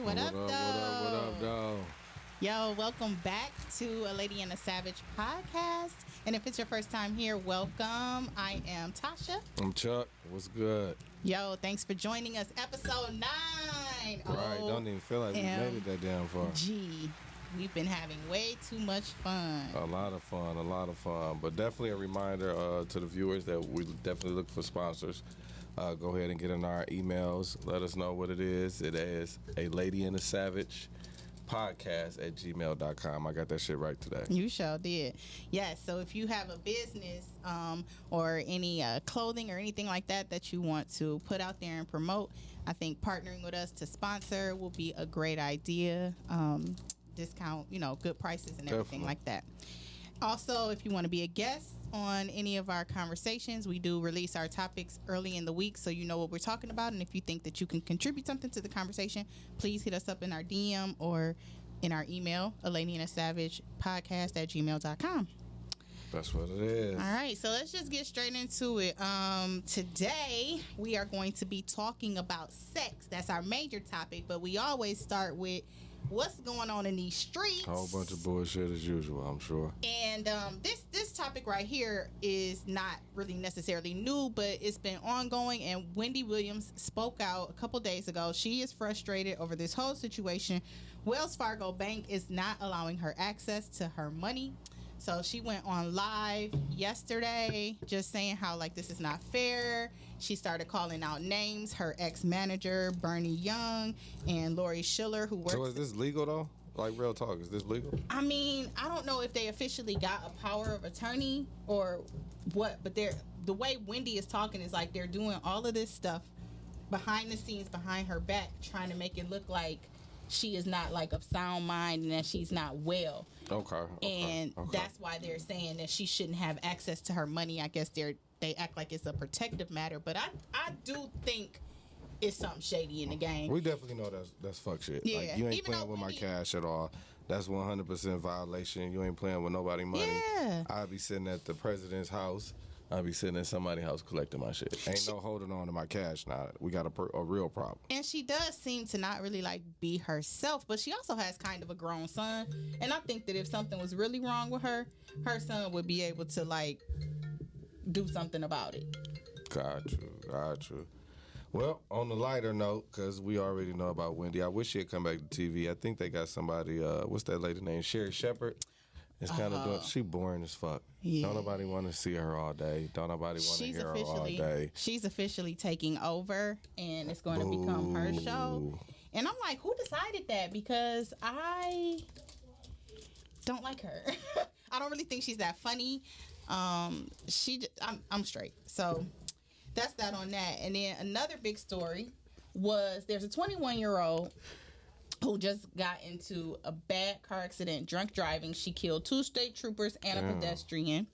What up, though? Yo, welcome back to A Lady and a Savage podcast. And if it's your first time here, welcome. I am Tosha. I'm Chuck. What's good? Yo, thanks for joining us. Episode 9. Right, don't even feel like we made it that damn far. Gee, we've been having way too much fun. A lot of fun. But definitely a reminder to the viewers that we definitely look for sponsors. Go ahead and get in our emails. Let us know what it is. It is A Lady and a Savage podcast at gmail.com. I got that shit right today. You sure did. Yes, so if you have a business or any clothing or anything like that you want to put out there and promote, I think partnering with us to sponsor will be a great idea. Discount, good prices and everything like that. Also, if you want to be a guest on any of our conversations, we do release our topics early in the week so you know what we're talking about. And if you think that you can contribute something to the conversation, please hit us up in our DM or in our email, aladyandsavagepodcast@gmail.com. That's what it is. All right, so let's just get straight into it. Today, we are going to be talking about sex. That's our major topic, but we always start with what's going on in these streets. A whole bunch of bullshit as usual, I'm sure. And this topic right here is not really necessarily new, but it's been ongoing. And Wendy Williams spoke out a couple days ago. She is frustrated over this whole situation. Wells Fargo Bank is not allowing her access to her money. So she went on live yesterday just saying how this is not fair. She started calling out names. Her ex-manager, Bernie Young, and Lori Schiller, who works... So is this legal, though? Like, real talk, is this legal? I mean, I don't know if they officially got a power of attorney or what, but the way Wendy is talking is like they're doing all of this stuff behind the scenes, behind her back, trying to make it look like she is not of sound mind and that she's not well. Okay. That's why they're saying that she shouldn't have access to her money. I guess they act like it's a protective matter, but I do think it's something shady in the game. We definitely know that's fuck shit. Yeah. You ain't playing with my cash at all. That's 100% violation. You ain't playing with nobody's money. Yeah. I'll be sitting at the president's house. I'll be sitting at somebody's house collecting my shit. Ain't no holding on to my cash now. We got a real problem. And she does seem to not really be herself, but she also has kind of a grown son. And I think that if something was really wrong with her son would be able to do something about it. Got you. Well, on the lighter note, because we already know about Wendy, I wish she'd come back to TV. I think they got somebody, what's that lady name? Sherry Shepherd. It's kind of doing. She boring as fuck. Yeah. Don't nobody want to see her all day. Don't nobody want to hear her all day. She's officially taking over, and it's going to become her show. And I'm like, who decided that? Because I don't like her. I don't really think she's that funny. I'm straight. So that's that on that. And then another big story was there's a 21-year-old who just got into a bad car accident, drunk driving. She killed 2 state troopers and a pedestrian.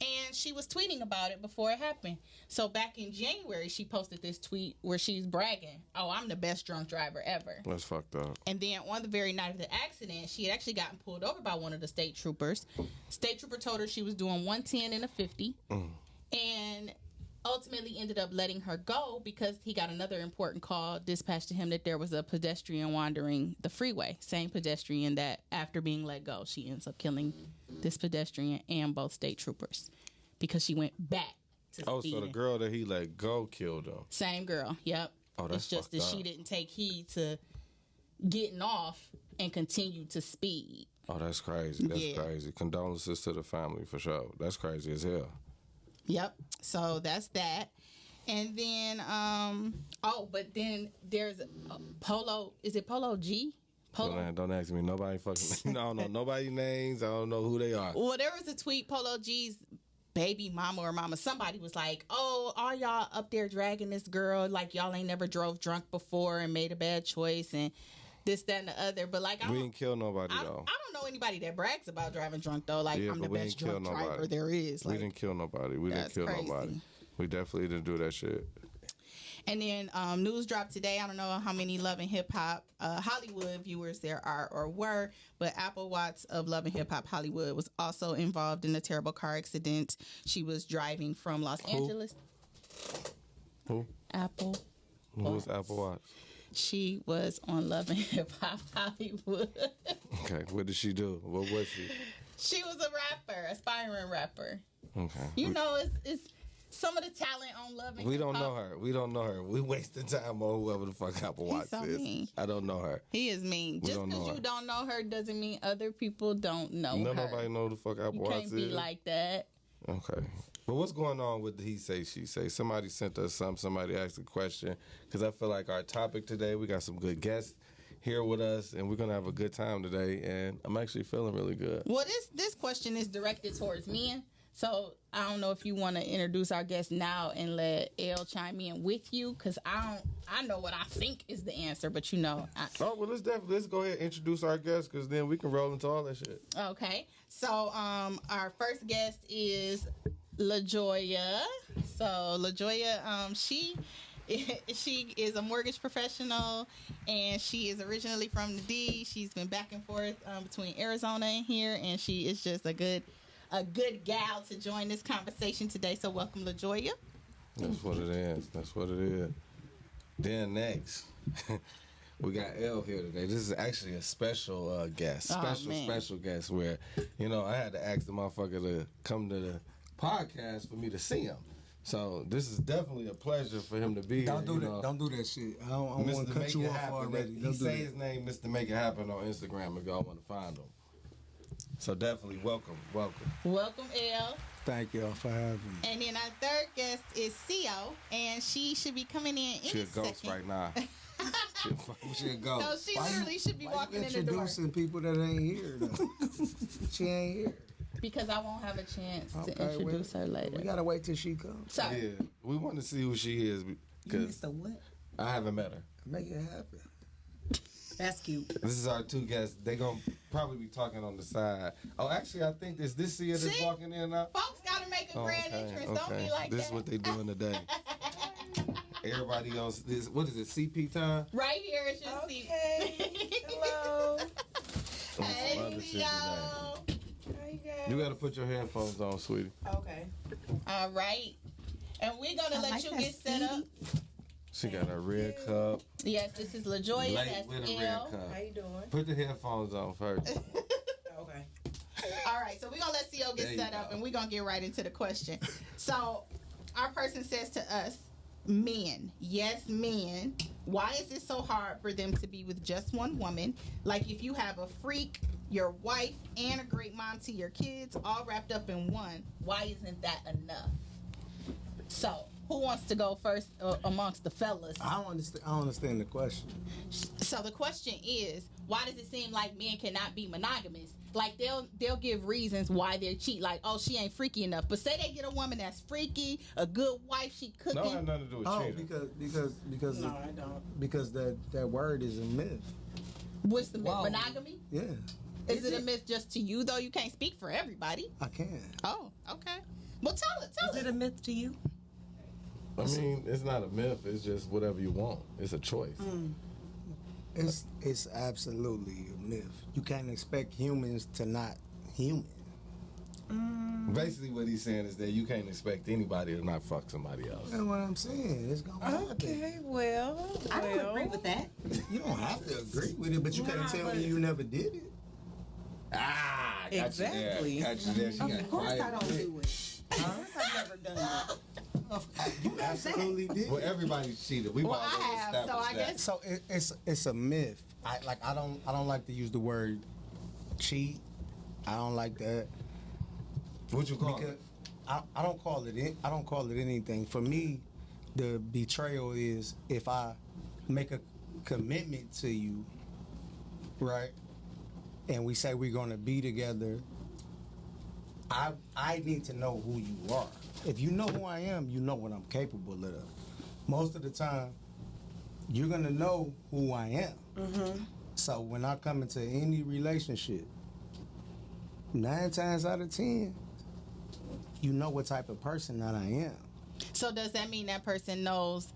And she was tweeting about it before it happened. So back in January, she posted this tweet where she's bragging, "Oh, I'm the best drunk driver ever." That's fucked up. And then on the very night of the accident, she had actually gotten pulled over by one of the state troopers. State trooper told her she was doing 110 and a 50. And ultimately ended up letting her go because he got another important call dispatched to him that there was a pedestrian wandering the freeway. Same pedestrian that after being let go, she ends up killing this pedestrian and both state troopers because she went back to speeding. So the girl that he let go killed him. Same girl. Yep. Oh, that's it's just that she didn't take heed to getting off and continue to speed. Oh, that's crazy. That's crazy. Condolences to the family for sure. That's crazy as hell. Yep. So that's that. And then, but then there's Polo. Is it Polo G? Polo? Don't ask me. Nobody fucking. I don't know nobody's names. I don't know who they are. Well, there was a tweet. Polo G's baby mama or mama. Somebody was like, "Oh, all y'all up there dragging this girl like y'all ain't never drove drunk before and made a bad choice and this, that, and the other." But we didn't kill nobody though. I don't know anybody that brags about driving drunk though. I'm the best drunk driver there is. We didn't kill nobody. We didn't kill nobody. We definitely didn't do that shit. And then news dropped today. I don't know how many Love and Hip Hop Hollywood viewers there are or were, but Apple Watts of Love and Hip Hop Hollywood was also involved in a terrible car accident. She was driving from Los Angeles. Who? Apple. Who was Apple Watts? She was on Love and Hip Hop Hollywood. Okay, what did she do? What was she? She was a rapper, aspiring rapper. Okay. You know, it's some of the talent on Love and We Hip Hop. don't know her. We don't know her. We wasting time on whoever the fuck Apple Watch so is. mean. I don't know her. He is mean. Just don't know because her. you don't know her doesn't mean other people don't know her. Nobody know who the fuck Apple You Watch can't is. be like that. Okay. But what's going on with the he say, she say? Somebody sent us something. Somebody asked a question. Because I feel like our topic today, we got some good guests here with us, and we're going to have a good time today. And I'm actually feeling really good. Well, this question is directed towards men. So I don't know if you want to introduce our guest now and let Elle chime in with you, because I know what I think is the answer, but you know. Oh, well, let's go ahead and introduce our guest, because then we can roll into all that shit. Okay. So our first guest is LeJoia. So LeJoia, she is a mortgage professional, and she is originally from the D. She's been back and forth between Arizona and here, and she is just a good gal to join this conversation today. So welcome, LeJoia. That's what it is. That's what it is. Then next, we got Elle here today. This is actually a special guest. Special guest where, you know, I had to ask the motherfucker to come to the podcast for me to see him. So this is definitely a pleasure for him to be Don't here. do that. Don't do that shit. I don't want to cut Make you It off Happen. already. He Don't do say that. his name, Mr. Make It Happen, on Instagram if y'all want to find him. So definitely welcome. Welcome, Elle. Thank y'all for having me. And then our third guest is Sio, and she should be coming in She a ghost second. right now. She a ghost. No, she literally should be walking in the door. Introducing people that ain't here, though. She ain't here. Because I won't have a chance to Okay, introduce her later. We gotta wait till she comes. So, Yeah, we want to see who she is because Mr. What? I haven't met her. Make it happen. That's cute. This is our two guests. They gonna probably be talking on the side. Oh, actually, I think this Sia that's See? walking in now. folks got to make a grand entrance. Don't be like This that. is what they doing today. Everybody else, this what is it? CP time? Right here is your Okay. seat. Hello. Some Hey, other shit Sio. today. How you guys? You gotta put your headphones on, sweetie. Okay. All right. And we're going to let like you that get set up. She got a red cup. Yes, this is LeJoia. Light That's with a red Elle. cup. How you doing? Put the headphones on first. Okay. All right, so we're going to let Sio get There you set up, go. and we're going to get right into the question. So our person says to us, men, yes, men, why is it so hard for them to be with just one woman? Like if you have a freak, your wife, and a great mom to your kids all wrapped up in one, why isn't that enough? So who wants to go first amongst the fellas? I don't understand the question. So the question is, why does it seem like men cannot be monogamous? Like they'll give reasons why they're cheat. Like, oh, she ain't freaky enough. But say they get a woman that's freaky, a good wife, she cooking. No, it has nothing to do with Oh, cheating. because No, I don't. because that word is a myth. What's the myth? Wow. Monogamy? Yeah, Is it a myth just to you though? You can't speak for everybody. I can. Oh, okay. Well, tell Is it. it a myth to you? I mean, it's not a myth. It's just whatever you want. It's a choice. It's absolutely a myth. You can't expect humans to not human. Basically, what he's saying is that you can't expect anybody to not fuck somebody else. That's what I'm saying. It's gonna happen. Okay, well. I don't agree with that. You don't have to agree with it, but you can't tell me you never did it. Ah, got Exactly. You there. Got you there. She got Of course quiet. I don't do it. Of course I've never done that. You absolutely did. Well, everybody's cheated. We've Well, already I have, so established I that. guess- So it's a myth. I don't like to use the word cheat. I don't like that What you call because it? I don't call it anything. For me, the betrayal is if I make a commitment to you, right? And we say we're gonna be together. I need to know who you are. If you know who I am, you know what I'm capable of. Most of the time, you're gonna know who I am. Mm-hmm. So when I come into any relationship, 9 times out of 10, you know what type of person that I am. So does that mean that person knows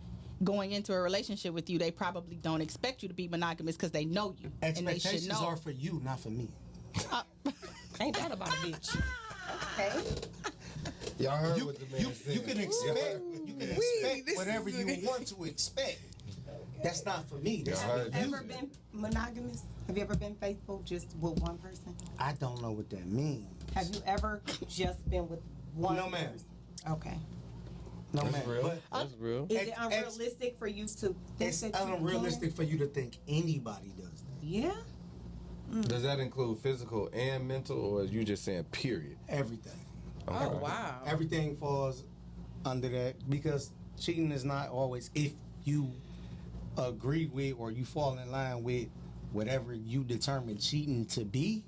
going into a relationship with you, they probably don't expect you to be monogamous because they know you and they should Expectations know. are for you, not for me. Ain't that about a bitch? Okay. Y'all heard what the man said. You can expect whatever you want to expect. That's not for me. That's Yeah, for I Have you you. ever been monogamous? Have you ever been faithful just with one person? I don't know what that means. Have you ever just been with one No, ma'am. person? Okay. No, That's man. real. But That's real. Is Ex- it unrealistic for you to think it's that you unrealistic for you to think anybody does that. Can? Yeah. Does that include physical and mental, or are you just saying period? Everything. Okay. Oh wow. Everything falls under that because cheating is not always if you agree with or you fall in line with whatever you determine cheating to be,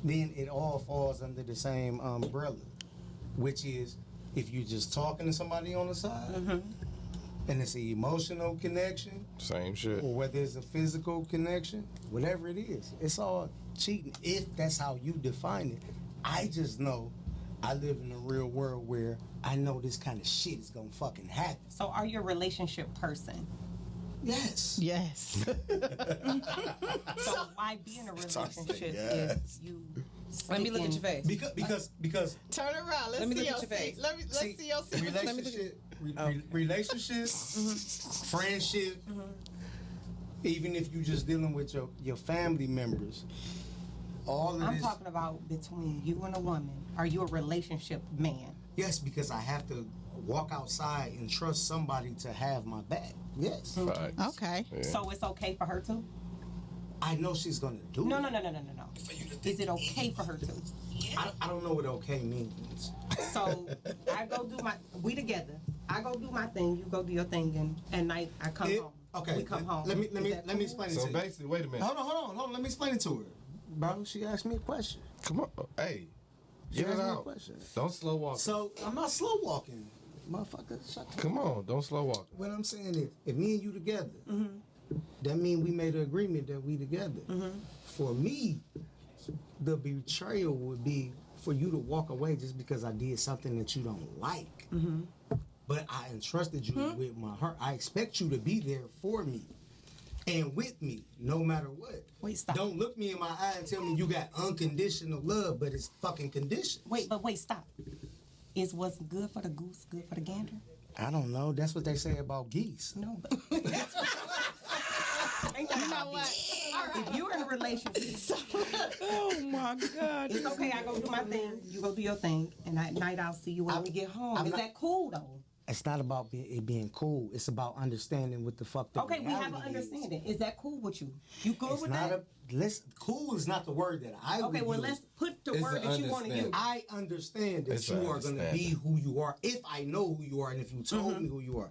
then it all falls under the same umbrella, which is if you just talking to somebody on the side and it's an emotional connection Same shit. or whether it's a physical connection, whatever it is, it's all cheating if that's how you define it. I just know I live in a real world where I know this kind of shit is gonna fucking happen. So are you a relationship person? Yes. Yes. So why be in a relationship yes. if you Let me look at your face. Because Turn around. Let's Let me see look your at your face. Let's see your relationships, friendship, even if you just dealing with your family members, all of I'm this. talking about between you and a woman. Are you a relationship man? Yes, because I have to walk outside and trust somebody to have my back. Yes. Facts. Okay. Yeah. So it's okay for her to? I know she's gonna do No, it. no. Is it okay for her to? I don't know what okay means. So I go do we together. I go do my thing, you go do your thing, and at night I come home. Okay. We come home. Let me Is that cool? explain it So to you. basically, wait a minute. Hold on. Let me explain it to her. Bro, she asked me a question. Come on. Hey. She Get it asked me a out. question. Don't slow walk. So I'm not slow walking. Motherfucker, shut the Come on. Don't slow walk. What I'm saying is, if me and you together, that means we made an agreement that we together. For me, the betrayal would be for you to walk away just because I did something that you don't like. But I entrusted you with my heart. I expect you to be there for me and with me, no matter what. Wait, stop. Don't look me in my eye and tell me you got unconditional love, but it's fucking conditioned. Wait, stop. Is what's good for the goose good for the gander? I don't know. That's what they say about geese. No, but ain't that You know about what? me? All right. If you're in a relationship, Oh my God. it's okay. I go do my thing. You go do your thing, and at night I'll see you when we get home. I'm Is not- that cool though? It's not about it being cool. It's about understanding what the fuck the Okay, we have an reality is. understanding. Is that cool with you? You good It's with not that? cool is not the word that I Okay, would well use. let's put the It's word an that you want to use. understanding. I understand that It's you an are going to be understanding. who you are if I know who you are and if you told me who you are.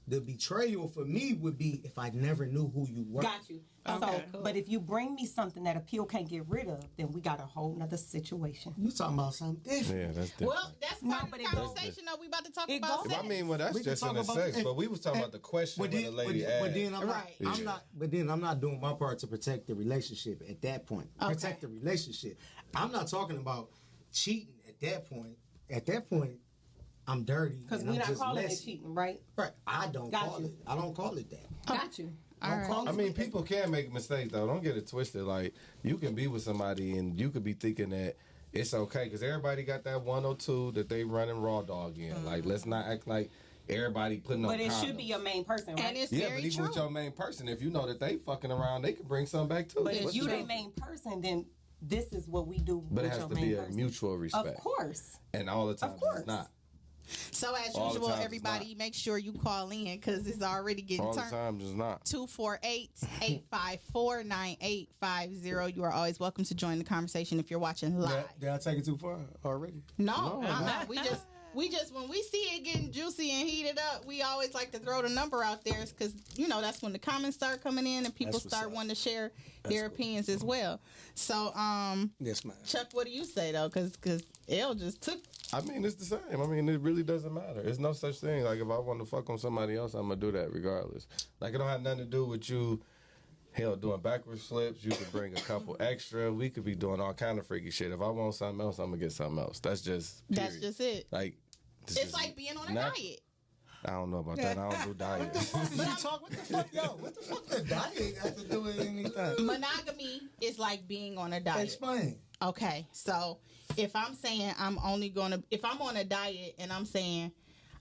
The betrayal for me would be if I never knew who you were. Got you. Okay, So, cool. but if you bring me something that a pill can't get rid of, then we got a whole nother situation. You talking about something different. Yeah, that's different. Well, that's No, part of but the it goes- conversation. Though we about to talk It about goes- sex. I mean, well, that's We can just talk in the about sex, it. but we was talking about the question when the lady asked. But then I'm not, Right. I'm not. But then I'm not doing my part to protect the relationship at that point. Okay. Protect the relationship. I'm not talking about cheating at that point. At that point, I'm dirty. Because and we're I'm not just calling messy. it cheating, right? Right. I don't Got call you. it. I don't call it that. Got you. All right. call I mean, people can make mistakes though. Don't get it twisted. Like you can be with somebody and you could be thinking that it's okay because everybody got that one or two that they running raw dog in. Like let's not act like everybody putting on. But it should condoms. be your main person, right? And it's Yeah, very but even true. with your main person, if you know that they fucking around, they can bring something back too. But if What's you the the difference? main person, then this is what we do But with it has your to main be a person. mutual respect. Of course. And all the time course. it's not. So as All the usual, time it's everybody make sure you call in because it's already getting All the turned. time it's not. 248-854-9850. You are always welcome to join the conversation if you're watching live. Did I take it too far already? No. We just when we see it getting juicy and heated up, we always like to throw the number out there because that's when the comments start coming in and people That's what's start up. wanting to share their opinions as well. So, Yes, ma'am. Chuck, what do you say though? Because Elle just took. I mean, it's the same. I mean, it really doesn't matter. There's no such thing. Like, if I want to fuck on somebody else, I'm going to do that regardless. Like, it don't have nothing to do with you, hell, doing backwards flips. You could bring a couple extra. We could be doing all kind of freaky shit. If I want something else, I'm going to get something else. That's just, period. That's just it. Like, It's like being on a diet. I don't know about that. I don't do diets. What the fuck the diet got to do with anything? Monogamy is like being on a diet. Explain. Okay, so if I'm saying if I'm on a diet and I'm saying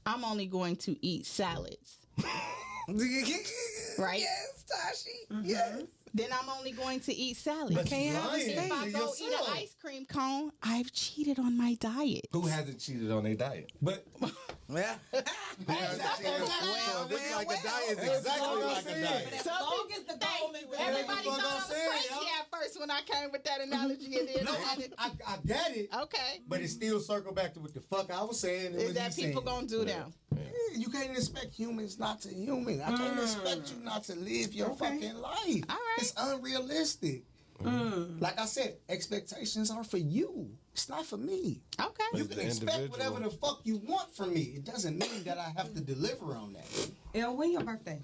I'm only going to eat salads, right? Yes, Tashi. Yes. Then I'm only going to eat salad. But Can't you have a lying steak. If I to go eat an yourself. ice cream cone, I've cheated on my diet. Who hasn't cheated on their diet? But Well, Who hasn't cheated? So this like a diet is exactly like a diet. As long as the goal is Everybody fuck thought I I'm was saying, crazy yo. at first when I came with that analogy, and then no, I had to. I get it. Okay. But it still circle back to what the fuck I was saying. and Is what that you people saying. gonna do now? You can't expect humans not to human. I can't expect you not to live your fucking life. All right. It's unrealistic. Like I said, expectations are for you. It's not for me. Okay. You the can expect individual. whatever the fuck you want from me. It doesn't mean that I have to deliver on that. El, when your birthday?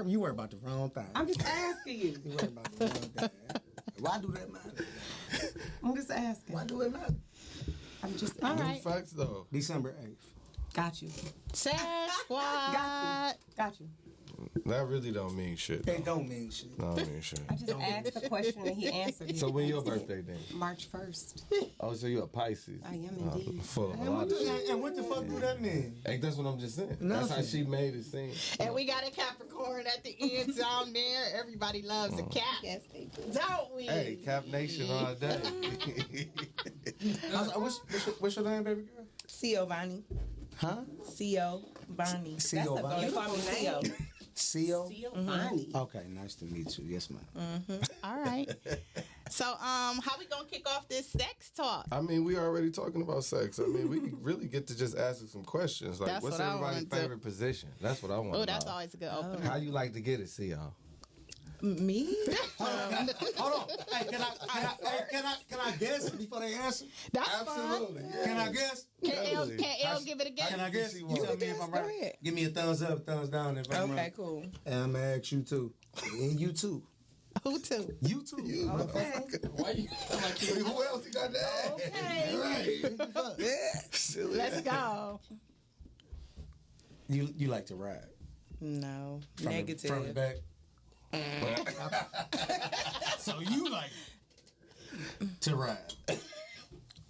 You worry about the wrong thing. I'm just asking you. You worry about the wrong thing. Why do that matter? I'm just asking. Why do it matter? I'm just All New right. facts though. December 8th. Got you. Sex squad. Got you. That really don't mean shit. It don't mean shit. No, I mean shit. I just asked the question and he answered it. So when your birthday then? March 1st. Oh, so you a Pisces? I am indeed. Full of a And lot what, of shit. and what the fuck do that mean? Hey, that's what I'm just saying. That's how Nothing. she made it seem. And we got a Capricorn at the end down there. Everybody loves a cap. yes, they do. Don't we? Hey, Cap Nation all day. What's your name, baby girl? Sio Bonnie. Huh? Sio Bonnie. Sio Bonnie. You call me Sio. Seal? Giovanni. Okay, nice to meet you. Yes, ma'am. All right. So, how we gonna kick off this sex talk? I mean, we already talking about sex. I mean, we can really get to just asking some questions. Like, That's what's what I everybody's wanted to- favorite position? That's what I want. Oh, that's always a good opener. How you like to get it, see y'all? Me? Hold on. Hey, can I guess before they answer? That's Absolutely. fine. Yeah. Can I guess? Can Elle give it a guess? Can I guess? she You wants. tell me if Guess, I'm go right. ahead. Give me a thumbs up, thumbs down if I'm Okay, right. cool. And I'm gonna ask you too. And you too. Who too? You too. Okay. Why you? Who else you got to ask? Okay. Right. Silly. Let's go. You like to ride? No. From Negative. The, from the back. So you like to ride?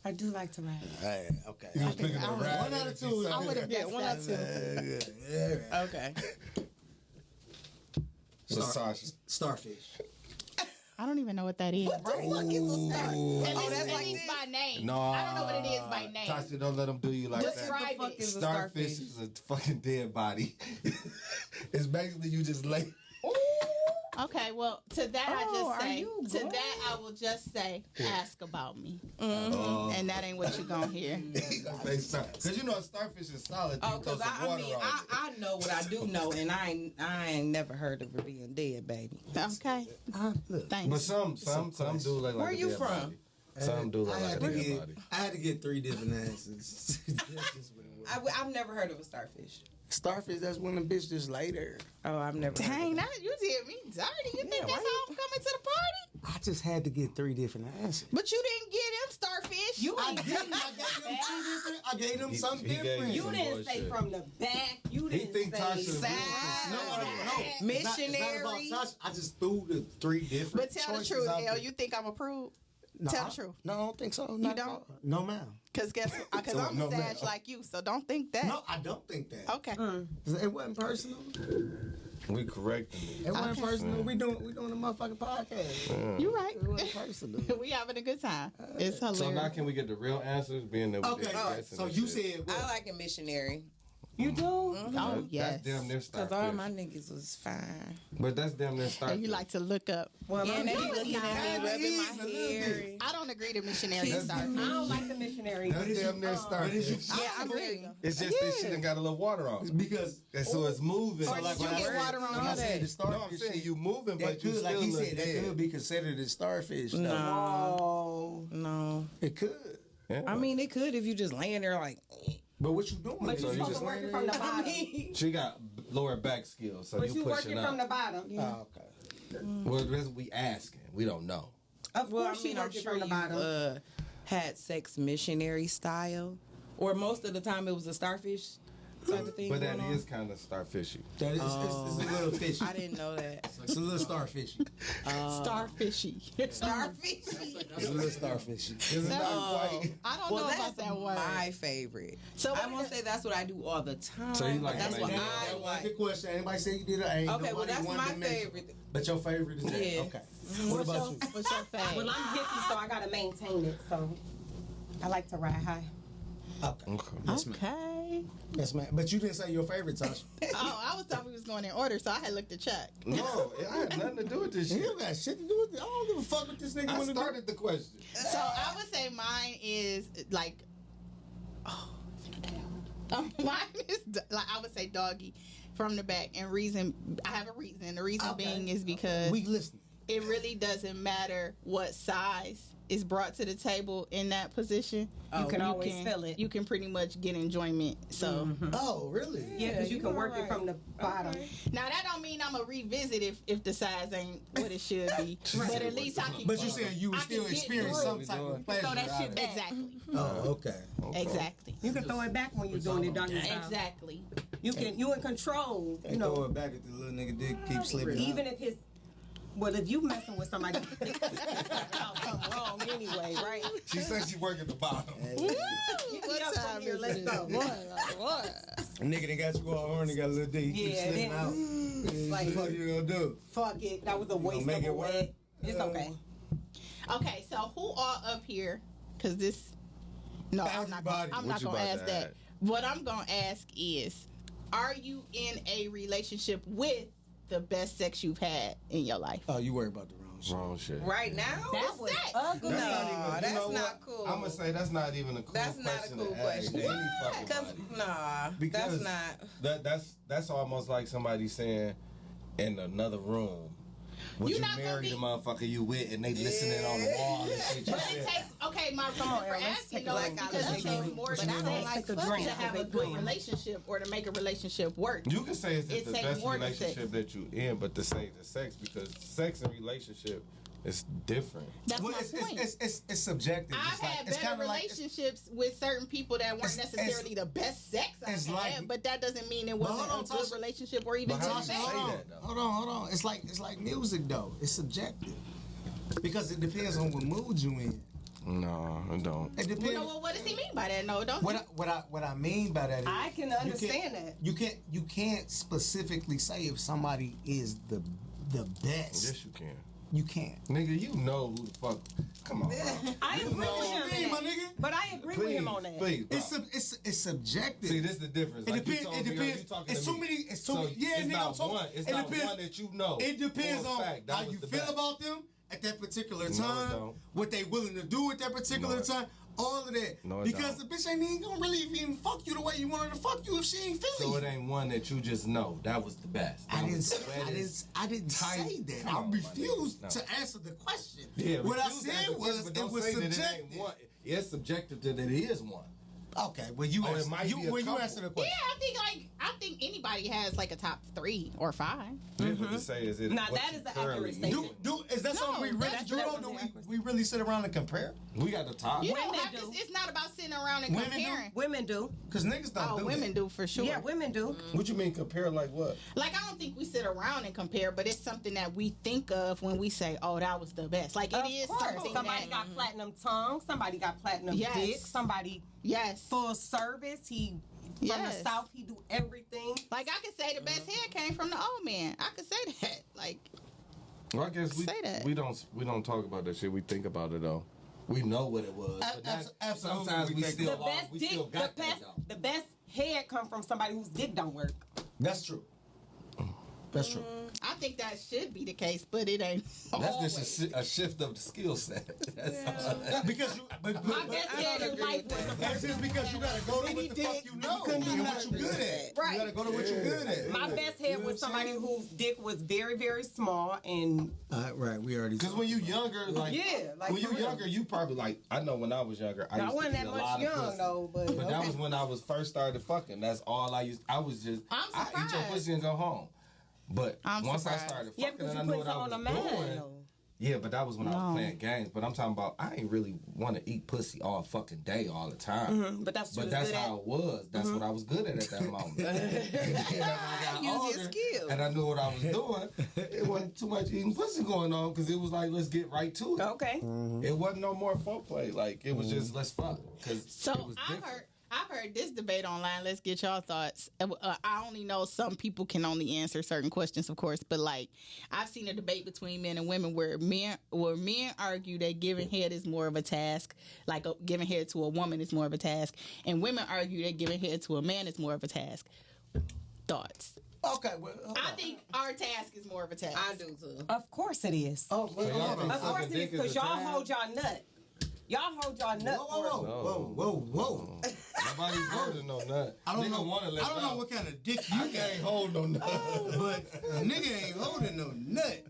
I do like to ride. Hey, okay. You was picking a ride. One out of two. I would have guessed one that or too. two. Yeah. Okay. What's Sasha? Starfish. I don't even know what that is. What the fuck is a star? Oh, that's like this by name. No, I don't know what it is by name. Tasha, don't let them do you like Describe that. it. is a Starfish starfish? is a fucking dead body. It's basically you just lay. Okay, well, to that I Oh, just are say, you to going? that I will just say, ask about me. And that ain't what you gonna hear. Because you know a starfish is solid. Oh, You throw because some I water mean, on it. I know what I do know, and I ain't never heard of her being dead, baby. Okay, Look. thanks. But some do look like Where a you dead from? body. Some do look I like a had to dead get, body. I had to get 3 different answers. That's just what it was. I've never heard of a starfish. Starfish, that's when the bitch just lay there. Oh, I've never. heard Dang, of that you did me dirty. You think that's why how I'm coming to the party? I just had to get 3 different answers. But you didn't get him starfish. I didn't. I gave them 2 different. I gave them something he gave different. you You didn't say bullshit. from the back. You He didn't think say Tasha side. No. It's not Missionary. about Tasha. I just threw the 3 different. But tell the choices truth, out Elle. there. You think I'm a prude? No, Tell the truth. No, I don't think so. You Not at don't? all. No, ma'am. Because because So, I'm no, a sage ma'am. like you, so don't think that. No, I don't think that. Okay. It wasn't personal. We correcting It wasn't personal. We doing a motherfucking podcast. You're right. It wasn't personal. We having a good time. It's hilarious. So now can we get the real answers? Being that we Okay, did guessing so and you shit. said what? I like a missionary. You do? Oh, yes. That's damn near Because starfish. all my niggas was fine. But that's damn near starfish. And you like to look up. Well, Yeah, and they be I'm looking at me, rubbing my hair. I don't agree to missionary That's- starfish. I don't like the missionary. That's damn near starfish. Yeah, I agree. It's just this shit done got a little water on it. Because And so it's moving. So like you when I get said- water on when I your said head. the No, starfish I'm saying shit, you moving, that but you could, still like he look said, that dead. could be considered a starfish. though. No. No. It could. Yeah. I mean, it could if you just laying there like. But what you doing? But So you're you supposed just to work laying it from the there? bottom. She got lower back skills, so But you you work pushing it up. from the bottom. Oh, okay. Well, that's what we asking. We don't know. Of Well, I course, she mean, I'm worked it sure from the you bottom. had sex missionary style, or most of the time it was a starfish. type of thing. But that going on? is kind of starfishy. That is, it's a little fishy. I didn't know that. It's a little starfishy. Starfishy. Starfish. It's a little starfishy. It's not quite. I don't Well, know that's about that word. my favorite. So I what won't is- say that's what I do all the time. So you like that's to what make I That was like. the question. Anybody say you did it? Ain't Okay, well nobody that's one my dimension. favorite. But your favorite is that? Yeah. Okay. What What's about your, you? what's your Well, favorite? I'm hippie, so I gotta maintain it. So I like to ride high. Okay. Okay. Yes, ma'am. Okay. Yes, ma'am. But you didn't say your favorite, Tasha. Oh, I was thought we was going in order, so I had looked at Chuck. No, it had nothing to do with this shit. You got shit to do with it. I don't give a fuck what this nigga I want to do. started the question. So I would say mine is like, mine is like I would say doggy from the back, and reason I have a reason. The reason Okay. being is because We listening. it really doesn't matter what size is brought to the table in that position. You can always feel it. You can pretty much get enjoyment. So Oh, really? Yeah, because you you can are work right. it from the bottom. now that don't mean I'm gonna revisit if the size ain't what it should be. But at least I can. But you saying you would I still can get experience through. some type of pleasure. Throw that out shit of it. back. Exactly. Oh, okay. Exactly. You can throw it back when you're doing it doggy style. Exactly. You in control. They You throw know, it back if the little nigga dick keeps slipping. even if his. Well, if you messing with somebody, something wrong anyway, right? She said she work at the bottom. What up time from here, is let's it? go. What? Nigga done got you all horny, got a little dick. You keep Yeah, slipping then- out. like- What you gonna do? Fuck it, that was a waste make of it a work? wet. It's okay. Okay, so who all up here? Because this. No, I'm not Everybody. gonna What you ask about to that. ask? What I'm gonna ask is, are you in a relationship with the best sex you've had in your life? Oh, you worry about the wrong shit. Wrong shit. Right now? That's was sex. ugly. No, Not even- that's you know not what? cool. I'm gonna say that's not even a cool That's not a question cool to ask question. to any fucking Cause body. that's not. That's almost like somebody saying in another room. Would You you not gonna marry be- the motherfucker you with and they listening on the wall and shit? You But it said, takes okay. My reason on, for Aaron, let's asking take though a is drink. because it Let's takes take more a than drink. sex Let's take a drink. to have a good relationship or to make a relationship work. you can say it's It the takes best more than relationship sex. that you in, but to say the sex because sex and relationship is different. That's Well, my point. it's subjective. I've It's like, had it's better kinda like, relationships with certain people that weren't it's- necessarily the best sex I've it's had, like- but that doesn't mean it But wasn't hold a on, good Tasha. relationship or even But how good you sex. say hold on, that, though? hold on. It's like music though. It's subjective because it depends on what mood you in. No, I don't. It Well, depends. no, well, what does he mean by that? No, don't. What I mean by that is I can you understand that. You can't specifically say if somebody is the best. Yes, you can. You can't. Nigga, you know who the fuck. Come on, bro. I agree with him Hey, in my that. nigga. But I agree with him on that. Please, bro. It's subjective. See, this is the difference. It Like depends. you told It me, depends. you talking It's to too me. many. It's too So many. Yeah, it's nigga. not I'm talking. one. It's it not depends. one that you know. It depends for a on fact. That how was you the feel best. about them at that particular No, it time. don't. What they willing to do at that particular No, it- time. All of that. No, it because don't. the bitch ain't even gonna really even fuck you the way you want her to fuck you if she ain't feeling So you. it ain't one that you just know. That was the best. I That didn't. was the I didn't. wettest, I didn't tight- say that. Come I on, my refused nigga. to No. answer the question. Yeah, what I refuse to said answer was but it don't was say that it subjective. ain't one. It's subjective that it is one. Okay, well you Oh, it answer. might be a You couple. answer the Yeah, question. I think anybody has like a top 3 or 5. Yeah, but to say is it Now, what that you is the currently accurate know. statement. Is that No, something we really that's do? Though? definitely Do accurate. we really sit around and compare? We got the top. You don't Women have to. do. It's not about sitting around and Women do? comparing. Women do. Because niggas don't Oh, do women that. do for sure. Yeah, women do. What you mean compare like what? Like, I don't think we sit around and compare, but it's something that we think of when we say, "Oh, that was the best." Like, it Of is course. something Somebody that. got platinum tongue. Somebody got platinum Yes. dick. Somebody Yes. full service. He from Yes. the south. He do everything. Like, I could say the best head came from the old man. I could say that. Like, Well, I guess Say that. we don't talk about that shit. We think about it though. We know what it was. But that, absolutely sometimes we we think still The best we dick. still The got best. that though. The best head come from somebody whose dick don't work. That's true. That's true. I think that should be the case, but it ain't. That's always. just a shift of the skill set. That's all. Because you, My best head in life was the that's just because you gotta go to what the fuck you know couldn't do and what you good at. Right. You gotta go to what you good at. My best head was somebody whose dick was very, very small and Right, we already. Because when you younger, like Yeah, like when you for real. younger, you probably like. I know when I was younger, I I used wasn't to that eat a much lot of young pussy. though, but But that okay. was when I was first started fucking. That's all I used. I was just I'm I eat your surprised. pussy and go home. But I'm once surprised. I started Yeah, fucking because and I you knew put what I some on was the man doing, though. Yeah, but that was when I No. was playing games. But I'm talking about I ain't really want to eat pussy all fucking day, all the time. But that's what But you was that's good how at. it was. That's what I was good at that moment. And as I got Use your older, skills. and I knew what I was doing. It wasn't too much eating pussy going on because it was like, let's get right to it. Okay. It wasn't no more foreplay. Like, it was just, let's fuck. Because So it was different. I've heard this debate online. Let's get y'all thoughts. I only know some people can only answer certain questions, of course, but like I've seen a debate between men and women where men argue that giving head is more of a task, like giving head to a woman is more of a task, and women argue that giving head to a man is more of a task. Thoughts? Okay, well, hold I on. think our task is more of a task. I do too. Of course it is. Oh, well, y'all hold on. think Of course it is, because y'all hold y'all nut. Y'all hold y'all nut. Whoa. Nobody's holding no nut. I don't Nigga know. wanna let I don't out. know what kind of dick you I got, can't hold no nut. but a nigga ain't holding no nut.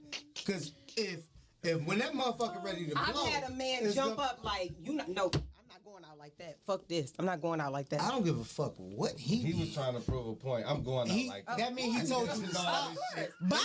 Cause if when that motherfucker ready to blow, I've had a man it's jump gonna- up like, no, I'm not going out like that. Fuck this. I'm not going out like that. I don't give a fuck what he He did. was trying to prove a point. I'm going out like that. That means he told you to stop. Bye.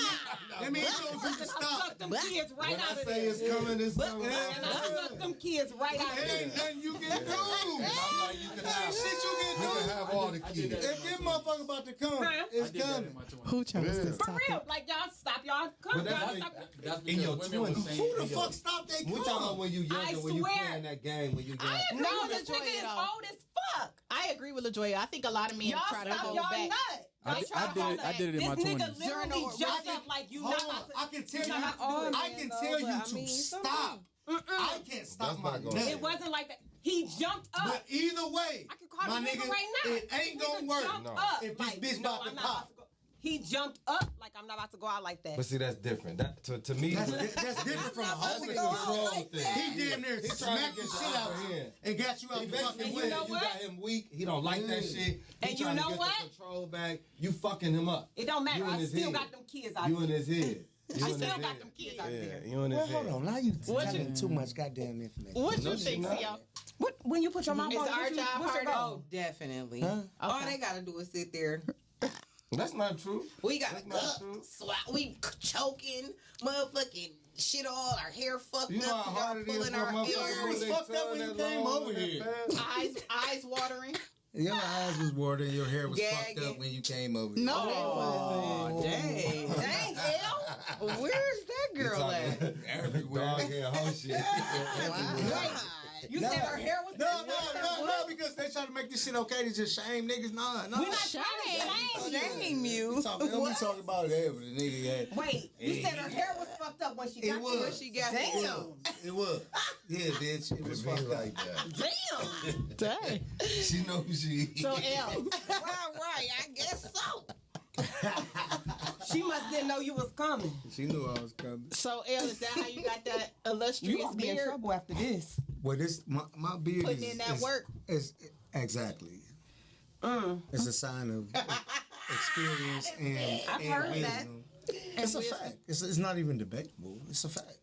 That means he told you to I stop. sucked them kids right When out I of say there. it's coming, it's coming. And I sucked them kids right out of It there. ain't nothing you can do. I'm like, you can have, Shit you you can can do. have all the kids. If this motherfucker about to come, Huh? it's coming. Who chose this For topic? real. Like, y'all stop. Y'all come. But that's Y'all like- stop. In your 20s. Who the fuck stopped they We talking about come? when you I younger, when you swear. playing that game, when you I young. agree No, with this LeJoia, nigga is though. old as fuck. I agree with LeJoia. I think a lot of men Y'all try to stop hold y'all back. nut. I Y'all try to hold I did it in this my nigga 20s. literally jumped up like you not Hold on, about to. I can tell you're you. not about to do it. I can tell you to stop. I can't stop That's my not gonna nut. It wasn't like that. He jumped up. But either way, I can call my the nigga nigga, right now. it ain't This gonna nigga work. jumped No. up If this like, bitch no, about to I'm not pop. about to go. He jumped up like I'm not about to go out like that. But see, that's different. That to me, That's different from a that's whole a control thing. He damn near He trying to smacked get the you shit out out of of you here. and got you out He the fucking basically way. you know you what? got him weak. He don't like that shit. He And you trying know to get what? the control back. You fucking him up. It don't matter. You in I his still head. got them kids out You in there. his head. You I in still his got head. them kids out Yeah, there. you in his Well, hold head. on. Now you What telling you- too much goddamn information. What you No, she think, not. Sio? What? When you put your mouth Is on our it, job what's your harder? goal? Oh, definitely. Huh? All Okay. they gotta do is sit there. That's not true. We got That's not true. we choking, motherfucking shit all our hair fucked You know up. how Y'all hard it is pulling for a our motherfucker Your to hair move was their fucked up tongue when you that came long over and that here. fast. Eyes watering. Your eyes was watering. Your hair was fucked Gagging. up when you came over here. No, Oh, dang. Dang, L. Where's that girl at? Everywhere. Dog hair, whole shit. You said her hair was No, because they try to make this shit okay to just shame niggas. No. We're not trying to shame you. Shame you. We talking about that, but the nigga had. Wait, you said her hair was fucked up when she got It was. here. She got Damn. It was. Yeah, bitch. It was It be fucked like up. that. Damn. dang. She know who she is. So L, Well, right, I guess so. She must didn't know you was coming. She knew I was coming. so L, is that how you got that You illustrious gonna be in beard? trouble after this. Well, this my beard Putting in that work. Is exactly. It's a sign of experience and I've heard that. wisdom. It's a fact. It's not even debatable. It's a fact.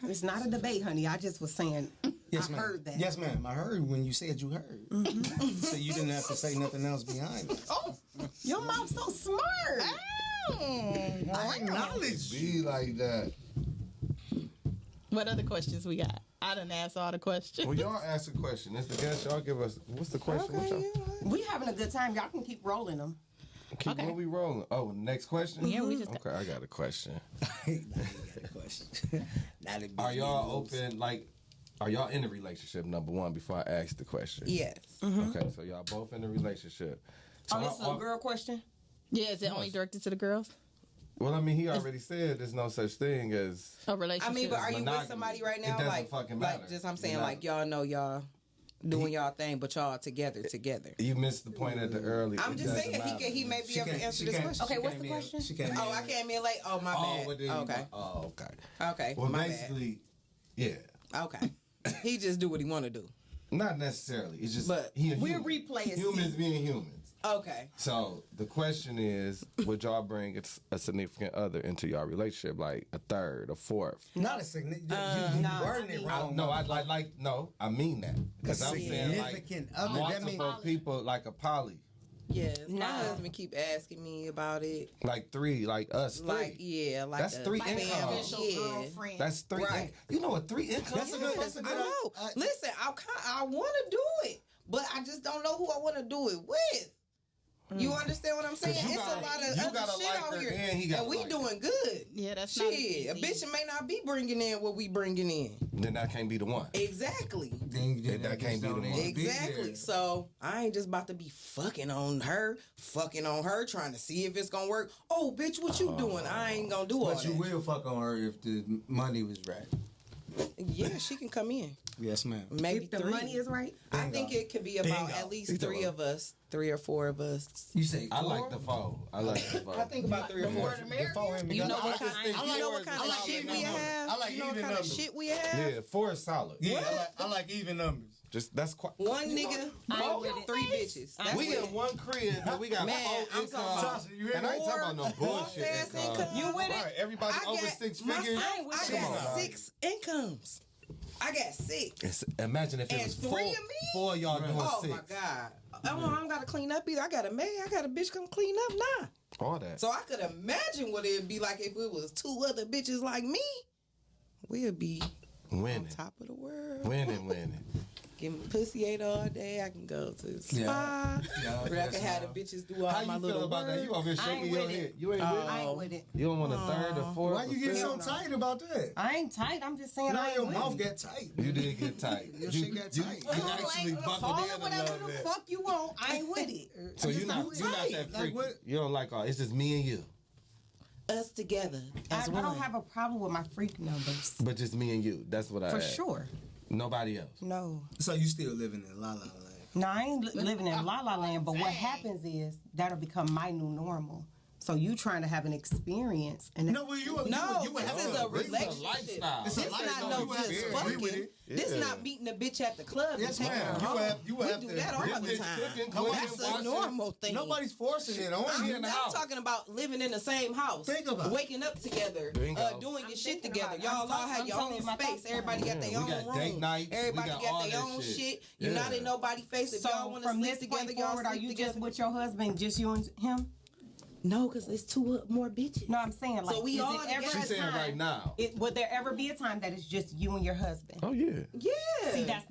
It's not a debate, honey. I just was saying. Yes, I ma'am. heard that. Yes, ma'am. I heard when you said you heard. So you didn't have to say nothing else behind it. Oh, Your mouth's so smart. I acknowledge you. Be like that. what other questions we got? I done asked all the questions. Well, y'all ask a question. It's the guest. Y'all give us. What's the question? What y'all, We having a good time. Y'all can keep rolling them. keep Okay. what we rolling. Oh, next question. Yeah, we just- Okay, I got a question. Now you got a question. Now the Are big y'all news. open? Like, are y'all in a relationship? Number one, before I ask the question. Yes. Okay, so y'all both in a relationship. So Oh, this is a girl question? Yeah, is it only directed to the girls? Well, I mean, he already said there's no such thing as. A relationship. I mean, but are you Monogamy. with somebody right It now? doesn't Like, fucking matter. like, just I'm saying, You're not- like, y'all know y'all doing y'all thing, but y'all together. You missed the point at the early. I'm it just doesn't saying matter. he may be able to answer this can't- question. Okay, she what's came the in- question? She came Oh, in. I came in late. Oh, my Oh, bad. well, then you Okay. know. Oh, okay. Okay. Well, my basically, yeah. bad. Okay. He just do what he want to do. Not necessarily. It's just But he a we'll human. replay it, Humans see. being humans. Okay. So the question is, would y'all bring a significant other into your relationship, like a third, a fourth? Not a significant. You nah, wording it wrong. No, I mean that because I'm saying like significant other. That multiple means people, like a poly. Yes, my Nah. husband keep asking me about it. Like three, like us three. Like, yeah, like That's three family. incomes. Official Yeah. girlfriend. That's three. Right. You know what? Three incomes. That's a good I know. Listen, I want to do it, but I just don't know who I want to do it with. You understand what I'm saying? 'Cause you It's gotta- a lot of you other gotta shit like out her here, and he gotta we like her. doing good. Yeah, that's not Shit, a easy. bitch may not be bringing in what we bringing in. Then that can't be the one. Exactly. Then That can't be the one. Exactly. So I ain't just about to be fucking on her, trying to see if it's gonna work. Oh, bitch, what you doing? I ain't gonna do all But you that. will fuck on her if the money was right. Yeah, she can come in. Yes, ma'am. Maybe If the 3. money is right. I think it could be about Bingo. at least 3 of us, 3 or 4 of us. You say I like the four. I like the four. I think about 3 or 4. I You know what just kind, think you know four what is kind a of solid shit we number. have? I like You know what even kind of numbers. shit we have? Yeah, 4 is solid. Yeah, I like even numbers. Just that's quite. One nigga, I 4, with it. 3 bitches. That's We it. in one crib, but we got Man, 4 I'm talking incomes. about Tasha, you hear And I ain't me? talking about no bullshit Four-ass income. income. You with it? Right, everybody I over got 6 my- figures. I Come on. got 6 incomes. I got 6. Imagine if it And was 3 four, of me? 4 of y'all doing Oh 6. my god. I don't gotta clean up either. I got a maid. I got a bitch come clean up now. All that. So I could imagine what it'd be like if it was 2 other bitches like me. We'd be on Winning. top of the world. Winning. Give me pussy ate all day. I can go to the spa. Yeah, Where I can have the bitches do all How my you little feel about that? work. You over here I shaking ain't your with head. it. You ain't with I it? ain't with it. You don't want a third or fourth? Why you get so tight about that? I ain't tight. I'm just saying Now I ain't your with mouth it. get tight. You did get tight. Your shit got tight. You actually buckled Call in it a whatever little the bit. fuck you want. I ain't with it. So you're not tight. that Like freaky. what? You don't like all. It's just me and you. Us together as I one. don't have a problem with my freak numbers. But just me and you. That's what I For asked. sure. Nobody else. No. So you still living in La La Land? No, I ain't living in La La Land, but what happens is that'll become my new normal. So you trying to have an experience and No, well, you would No, have this is to a agree with relationship. it. lifestyle. It's This a is not lifestyle. no You have just to agree with fucking. it. This Yeah. not meeting a bitch at the club. Yes, and taking ma'am. her You home. have- you we have do to- that all This the bitch time. cooking, Come on. That's a normal thing. Nobody's forcing it on you. I'm talking about living in the same house, Think about it. waking up together, Bingo. doing your shit thinking together. about it. Y'all all have I'm your telling own you my space. thoughts. Everybody got their We own got room. date nights. We Everybody got got all their that own shit. shit. You're not Yeah. in nobody's face. If y'all So want to from sleep this together, point y'all forward, are sleep you together. just with your husband, just you and him? No, because it's 2 more bitches. No, I'm saying like, we is all it ever together. a She's saying time- right now. Would there ever be a time that it's just you and your husband? Oh yeah. Yeah. See, that's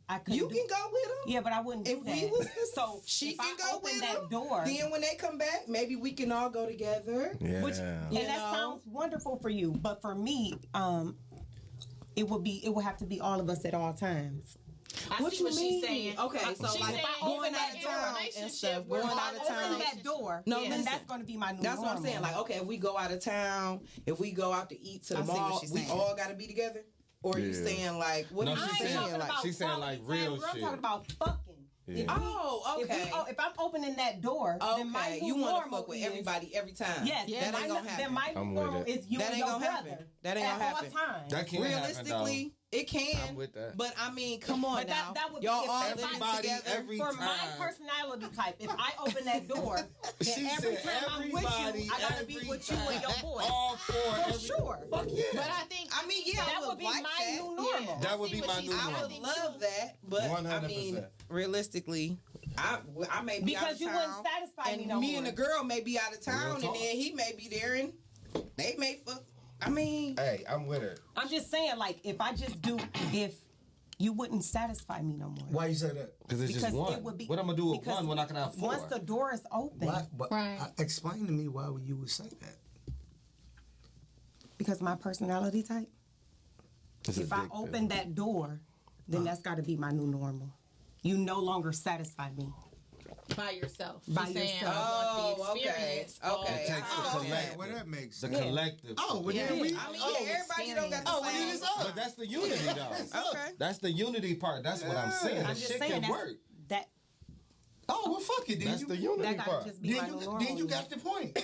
I couldn't you do- can go with them. Yeah, but I wouldn't do If that. we was so she if can I go open with that them. door, Then when they come back, maybe we can all go together. Yeah. which You and that know? sounds wonderful for you, but for me, it would have to be all of us at all times. I What see you what mean? she's saying. Okay, so She's like saying going even out of in a town and relationship, stuff, we're going not out of open town. Open that door, No, and listen. that's going to be my new That's what I'm normal. saying. Like, okay, if we go out of town, if we go out to eat to the I see what mall, she's we saying. all got to be together. Or are you Yeah. saying like, what No, are I you she's ain't saying, talking saying? about she's saying, quality like, real time, I'm shit. talking about fucking. Yeah. Oh, okay. If I'm opening that door, then my Okay, new you want to normal fuck with is- everybody every time. Yes, Yeah, that ain't gonna Then happen. my new I'm with normal it. is you That and ain't your gonna happen. brother. That ain't at gonna all happen. times. That can't happen, Realistically, it can. I'm with that. But I mean, come on But now. that would be Y'all if all everybody- living together. every For my time. personality type, if I open that door, then She every said time I'm with everybody, you, I gotta be every with you and your time. boy. All four. For every- sure. Fuck yeah. But I think I mean, yeah, I That would would be like my that. new normal. Yeah. That would I see be what my she's new saying. I normal. would love that, but I 100%. mean, realistically, I may be out Because of you town, wouldn't satisfy and me no me more. and the girl may be out of town, and talk. then he may be there, and they may fuck. I mean, Hey, I'm with her. I'm just saying, like, if you wouldn't satisfy me no more. Why you say that? Because it's just Because one. it would be. What I'm going to do with because one when I can have 4? Once the door is open, Why? But Right. explain to me why you would say that. because my personality type, It's if I addictive. open that door, then that's got to be my new normal. You no longer satisfy me. by yourself. By She's saying, yourself. I want the Oh, okay. experience all Okay. It the takes the time. collective. Well, that makes The sense. collective. Oh, well, Yeah. then we. I mean, yeah, everybody don't got the Oh, well, same. then it's up. But that's the unity, though. Okay. That's the unity part. That's what I'm saying. The I'm just shit saying can that's, work. that Oh, well, fuck it. Then That's you, the unity that gotta part. just be my then new you, normal. then you got the point.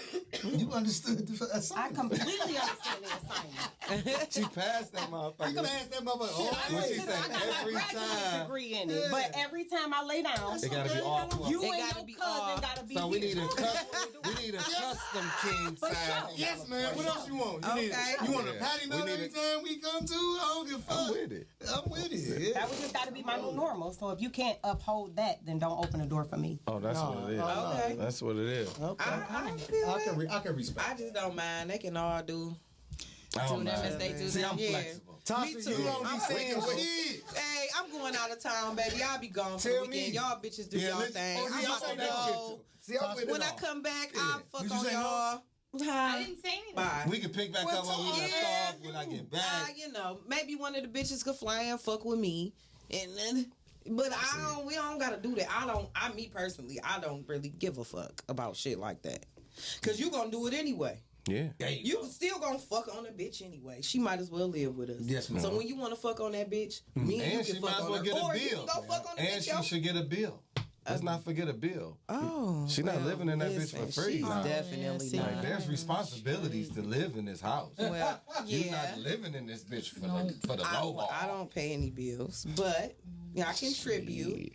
You understood the I assignment. completely understand the assignment. She passed that I could motherfucker. have asked that motherfucker. Oh, What she hey. said, I got my every graduate time. degree in it, but every time I lay down, It gotta be all four. you It and gotta your be cousin all- gotta be So we here. need a need a custom king size. Yes, man. What else you want? You want a patty melt every time we come to? I don't give a fuck. I'm with it. I'm with it. Yeah. That would just got to be my new normal. So if you can't uphold that, then don't open the door for me. Oh, that's what it is. Okay. That's what it is. Okay. I feel that. I can respect. I just don't mind. They can all do. I don't Do them as mind. they do See, them. I'm Yeah. flexible. Tasha, Me you too. don't be I'm saying flexible. shit. Hey, I'm going out of town, baby. I'll be gone for the Tell weekend. me. Y'all bitches do Yeah, y'all let's- thing. oh, see, I'm I about say to that go. shit too. See, I'm with When it I all. come back, Yeah. I'll fuck Did you on say no? y'all. I didn't say anything. Bye. We can pick back Well, up where we left yeah, off when I get back. You know, maybe one of the bitches could fly and fuck with me, and then. But we don't gotta do that. Me personally, I don't really give a fuck about shit like that. Cause you gonna do it anyway. Yeah. You still gonna fuck on a bitch anyway. She might as well live with us. Yes, ma'am. So when you wanna fuck on that bitch, me and And you she can might fuck as on well her. get a Or you bill. can go fuck on the And bitch. she should get a bill. Let's not forget a bill. Oh, She not living in that bitch listen, for free She's now. definitely see. not. Like, there's responsibilities to live in this house. Well, You're yeah. not living in this bitch for the low ball. I don't pay any bills, but I contribute.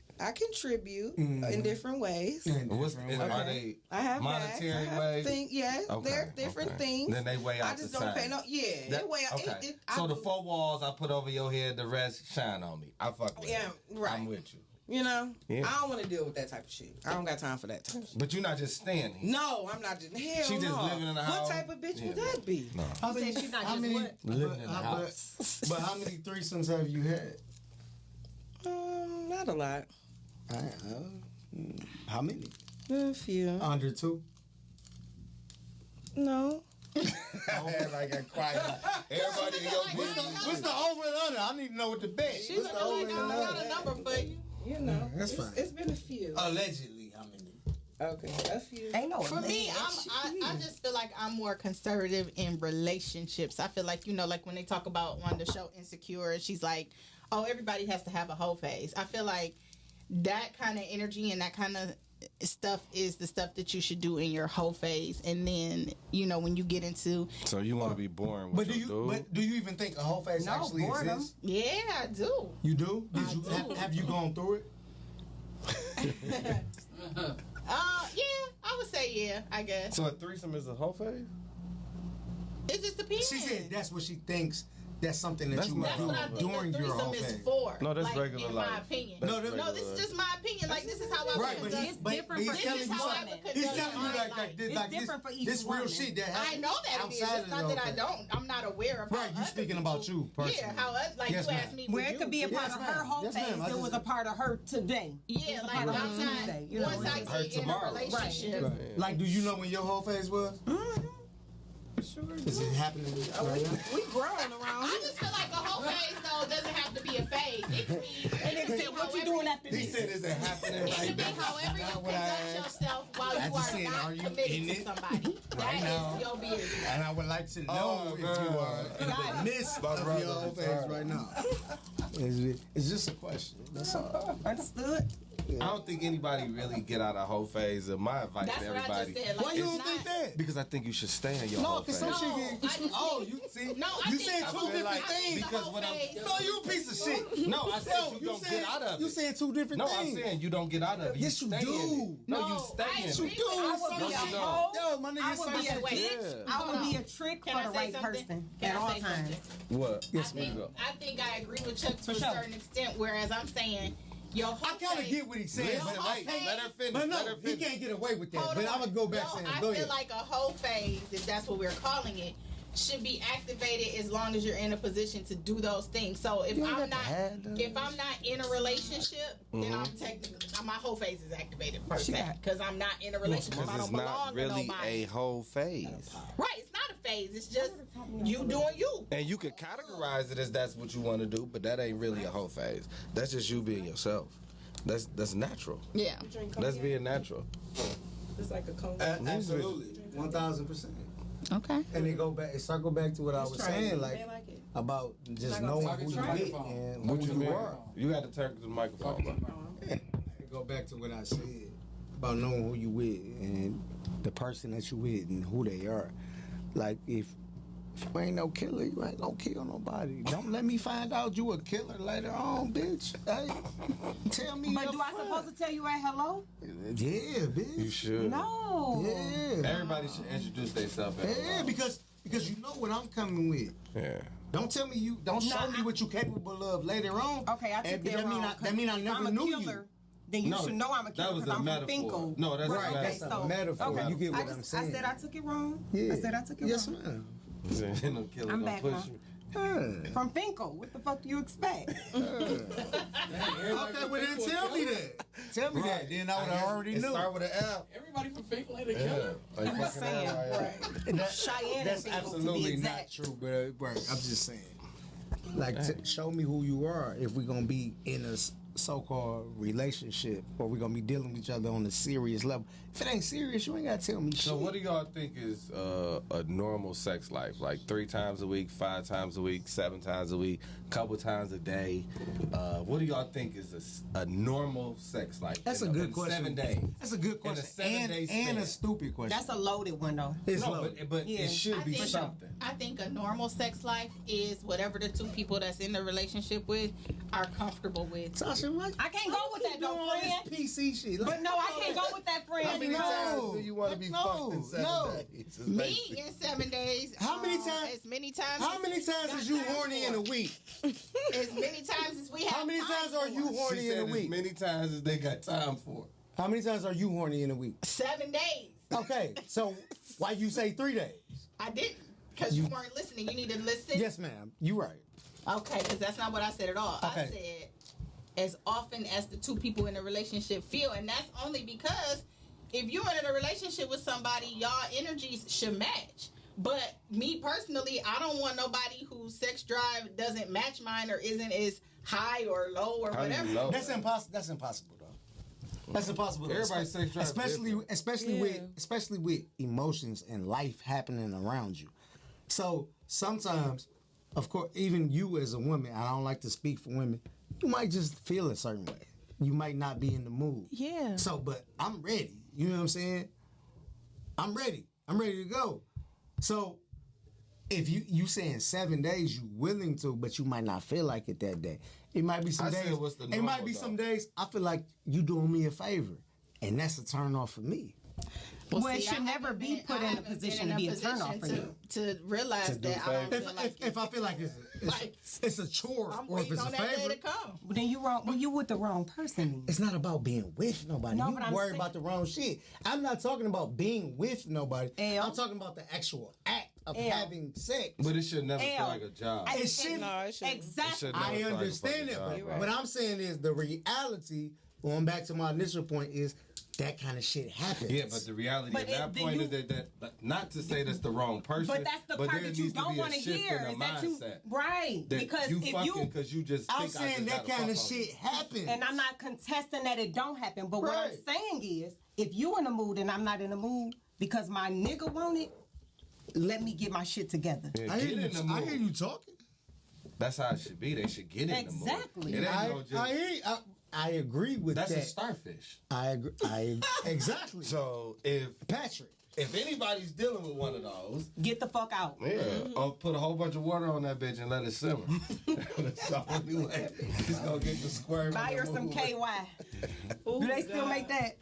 In different ways. Are they I have monetary bags. I ways? have yeah, Okay, they're different okay. things. Then they weigh out I just the don't pay same. no. Yeah, they weigh out. Okay. So the 4 walls I put over your head, the rest shine on me. I fuck with Yeah, it. right. I'm with you. You know, Yeah. I don't want to deal with that type of shit. I don't got time for that type of shit. But you're not just staying here. No, I'm not just. Hell She just no. living in the house? What type of bitch would Yeah. that be? No. How many, she's not how just many, what? Living in the house. But how many threesomes have you had? Not a lot. How many? A few. Under 2? No. Like a quiet. Everybody in your What's the over and under? I need to know what the bet. She's like, I got a number for you. You know, That's fine. It's been a few. Allegedly, how many? Okay, a few. Ain't no For me, I just feel like I'm more conservative in relationships. I feel like, like when they talk about on the show Insecure, she's like, oh, everybody has to have a whole phase. I feel like that kind of energy and that kind of stuff is the stuff that you should do in your whole phase. And then, when you get into... So you want to be boring with your dude? But do you even think a whole phase actually boredom. exists? Yeah, I do. You do? Have you gone through it? Yeah, I would say yeah, I guess. So a threesome is a whole phase? It just depends. She said that's what she thinks. That's something that That's you not- would That's do what I think during the your whole threesome is phase. for. No, that's like, regular in life. my opinion. That's No, regular No, this is life. just my opinion. Like, this is how I Right, would but conduct he's, It's but different he's for telling each you woman. something. It's He's telling you different like this, It's like different for each this real woman. shit that I happens know that it is. outside It's of not the that I whole don't. I'm not aware of. Right, how you other speaking people- about you personally. Yeah, how like Yes, you ma'am. asked me. Where would it could be a you- part Yes, of her ma'am. whole Yes, phase, ma'am. I it was just- a part of her today. Yeah, It's a like part of her I'm not. Tuesday, you know, Once I it's her get in a tomorrow. relationship, Right. Like, do you know when your whole phase was? Sure. Is it happening right now? We grown around. I just feel like a whole phase though doesn't have to be a phase. It can be. And they said, what you doing after He this? said, is it happening It right can be now? however you Not what I conduct asked. yourself while I you just are said, not are you committed in to it somebody. right That now? is your business. And I would like to know Oh, if man. you are in the midst My of brother your whole phase retarded. right now. It's just a question. That's all. Understood? I don't think anybody really get out of whole phase. My advice That's to what I everybody. just said. Like, Why you it's don't think not- that? Because I think you should stay in your No, whole because phase. some No, shit I get. just Oh, think- you see? No, I you think said the two whole- different I think things. the Because whole what I'm- phase- No, you a piece of shit. No, I said No, you don't get out of it. You saying two different No, things. I'm saying you don't get out of it. Yes, you stay do. in it. No, you stay I in agree it. You do. I would be a you don't. hoe. Yo, my nigga, I would be a Wait. bitch. Yeah. I would be a trick Can for I the say right something? person Can at I all say times. something? What? Yes, I think, ma'am. I think I agree with Chuck to For a sure. certain extent, whereas I'm saying your whole I kind of phase- get what he's saying, Your but whole wait, phase- Let her finish. but Let no, her he finish. can't get away with that. Hold But on. I'm gonna go back No, saying, I go feel ahead. like a whole phase, if that's what we're calling it, should be activated as long as you're in a position to do those things. So if I'm not in a relationship, then I'm technically my whole phase is activated per se because I'm not in a relationship. I Because don't it's belong not to really nobody. a whole phase. Right, it's not a phase. It's just you doing you. And you can categorize it as that's what you want to do, but that ain't really a whole phase. That's just you being yourself. That's natural. Yeah. That's being natural. It's like a cone. Absolutely, 1,000%. Okay. And it circle back to what I was saying, They like like it. about just knowing who you with and What who you you mean? are. You got to turn to the microphone, bro. Go back to what I said about knowing who you with and the person that you with and who they are. Like if you ain't no killer, you ain't gonna kill nobody. Don't let me find out you a killer later on, bitch. Hey, tell me. But up do I front. supposed to tell you at hello? Yeah, bitch. You should. No. Oh. Yeah. Everybody should introduce themselves. Yeah, because you know what I'm coming with. Yeah. Don't tell me you. Don't show me what you're capable of later on. Okay, I took that wrong. That mean I if never I'm a knew killer, then you should know I'm a killer That was because a I'm metaphor. from Finkel. No, that's Right, a that's metaphor. a metaphor. Okay. You get what I'm saying. I said I took it wrong. Yeah. I said I took it Yes, wrong. ma'am. No killer I'm gonna back push now. you. From Finkel. What the fuck do you expect? Okay, well then tell me that. Tell me that. Then I would have already It knew. start with an L. Everybody from Finkel ain't a killer. Like I'm just fucking saying. L, right? Cheyenne That's and Finkel, to be absolutely not exact. true, but right, I'm just saying. Like, show me who you are if we're gonna be in a so-called relationship, or we're gonna be dealing with each other on a serious level. If it ain't serious, you ain't gotta tell me shit. So what do y'all think is a normal sex life? Like 3 times a week, 5 times a week, 7 times a week, couple times a day? What do y'all think is a normal sex life? That's a in good question. 7 days. That's a good In a question. 7-day And span. a stupid question. That's a loaded one, though. It's No, low. but Yeah. it should be I think- something. I think a normal sex life is whatever the 2 people that's in the relationship with are comfortable with. Tasha, what? I can't go with that, doing though, all friend. this PC shit. But no, I can't go with that, friend. How many No. times do you want to be No. fucked in 7 No. days? It's Me basic. in 7 days. How many times- As many times. How many times is you horny in a week? As many times as we have. How many time times are for. you horny She in a said as week? many times as they got time for. How many times are you horny in a week? 7 days. Okay, so why you say 3 days? I didn't, because you weren't listening. You need to listen. Yes, ma'am. You right. Okay, because that's not what I said at all. I Okay. said as often as the 2 people in the relationship feel, and that's only because if you're in a relationship with somebody, y'all energies should match. But me personally, I don't want nobody whose sex drive doesn't match mine or isn't as high or low or How do you whatever. know? That's impossible. That's impossible, though. That's impossible. though. Everybody's sex drive especially with emotions and life happening around you. So sometimes, of course, even you as a woman, I don't like to speak for women, you might just feel a certain way. You might not be in the mood. Yeah. So, but I'm ready. You know what I'm saying? I'm ready. I'm ready to go. So, if you saying 7 days, you willing to, but you might not feel like it that day. It might be some I said days. what's the It might normal, be though? some days I feel like you doing me a favor, and that's a turn off for me. Well, it see, should I never haven't be been- put I in a haven't been position in to a be a turnoff for position you. to realize To do that I don't If, feel like if I feel like Like, it's a chore I'm or if waiting it's a on that day favor, to come. But then you wrong. Well, you with the wrong person. then. it's not about being with nobody. No, you but I'm worry saying- about the wrong shit. I'm not talking about being with nobody. L. I'm talking about the actual act of L. having sex. But it should never feel L. like a job. I- It shouldn't. No, it shouldn't. Exactly. It should never I feel like a understand fucking that, job, but bro. what I'm saying is the reality, going back to my initial point, is that kind of shit happens. Yeah, but the reality But at that then point you- is that not to say that's the wrong person, But that's the part there that you needs to don't be a want to shift hear. in the Is that you mindset. right? That Because you if fucking you because you just I'm think I saying just that gotta kind of fuck on shit you. happens. and I'm not contesting that it don't happen, but what I'm Right. saying is, if you in the mood and I'm not in the mood because my nigga want it, let me get my shit together. Yeah, I get hear in the I hear mood. you talking. That's how it should be. They should get in the mood. Exactly. It ain't I, no just, I hear you. I agree with that's that. a starfish. I agree. Exactly. So if Patrick. anybody's dealing with one of those, Get the fuck out. yeah, I'll put a whole bunch of water on that bitch and let it simmer. That's the only way. It's gonna get the squirm. Buy her some KY. Do they still make that?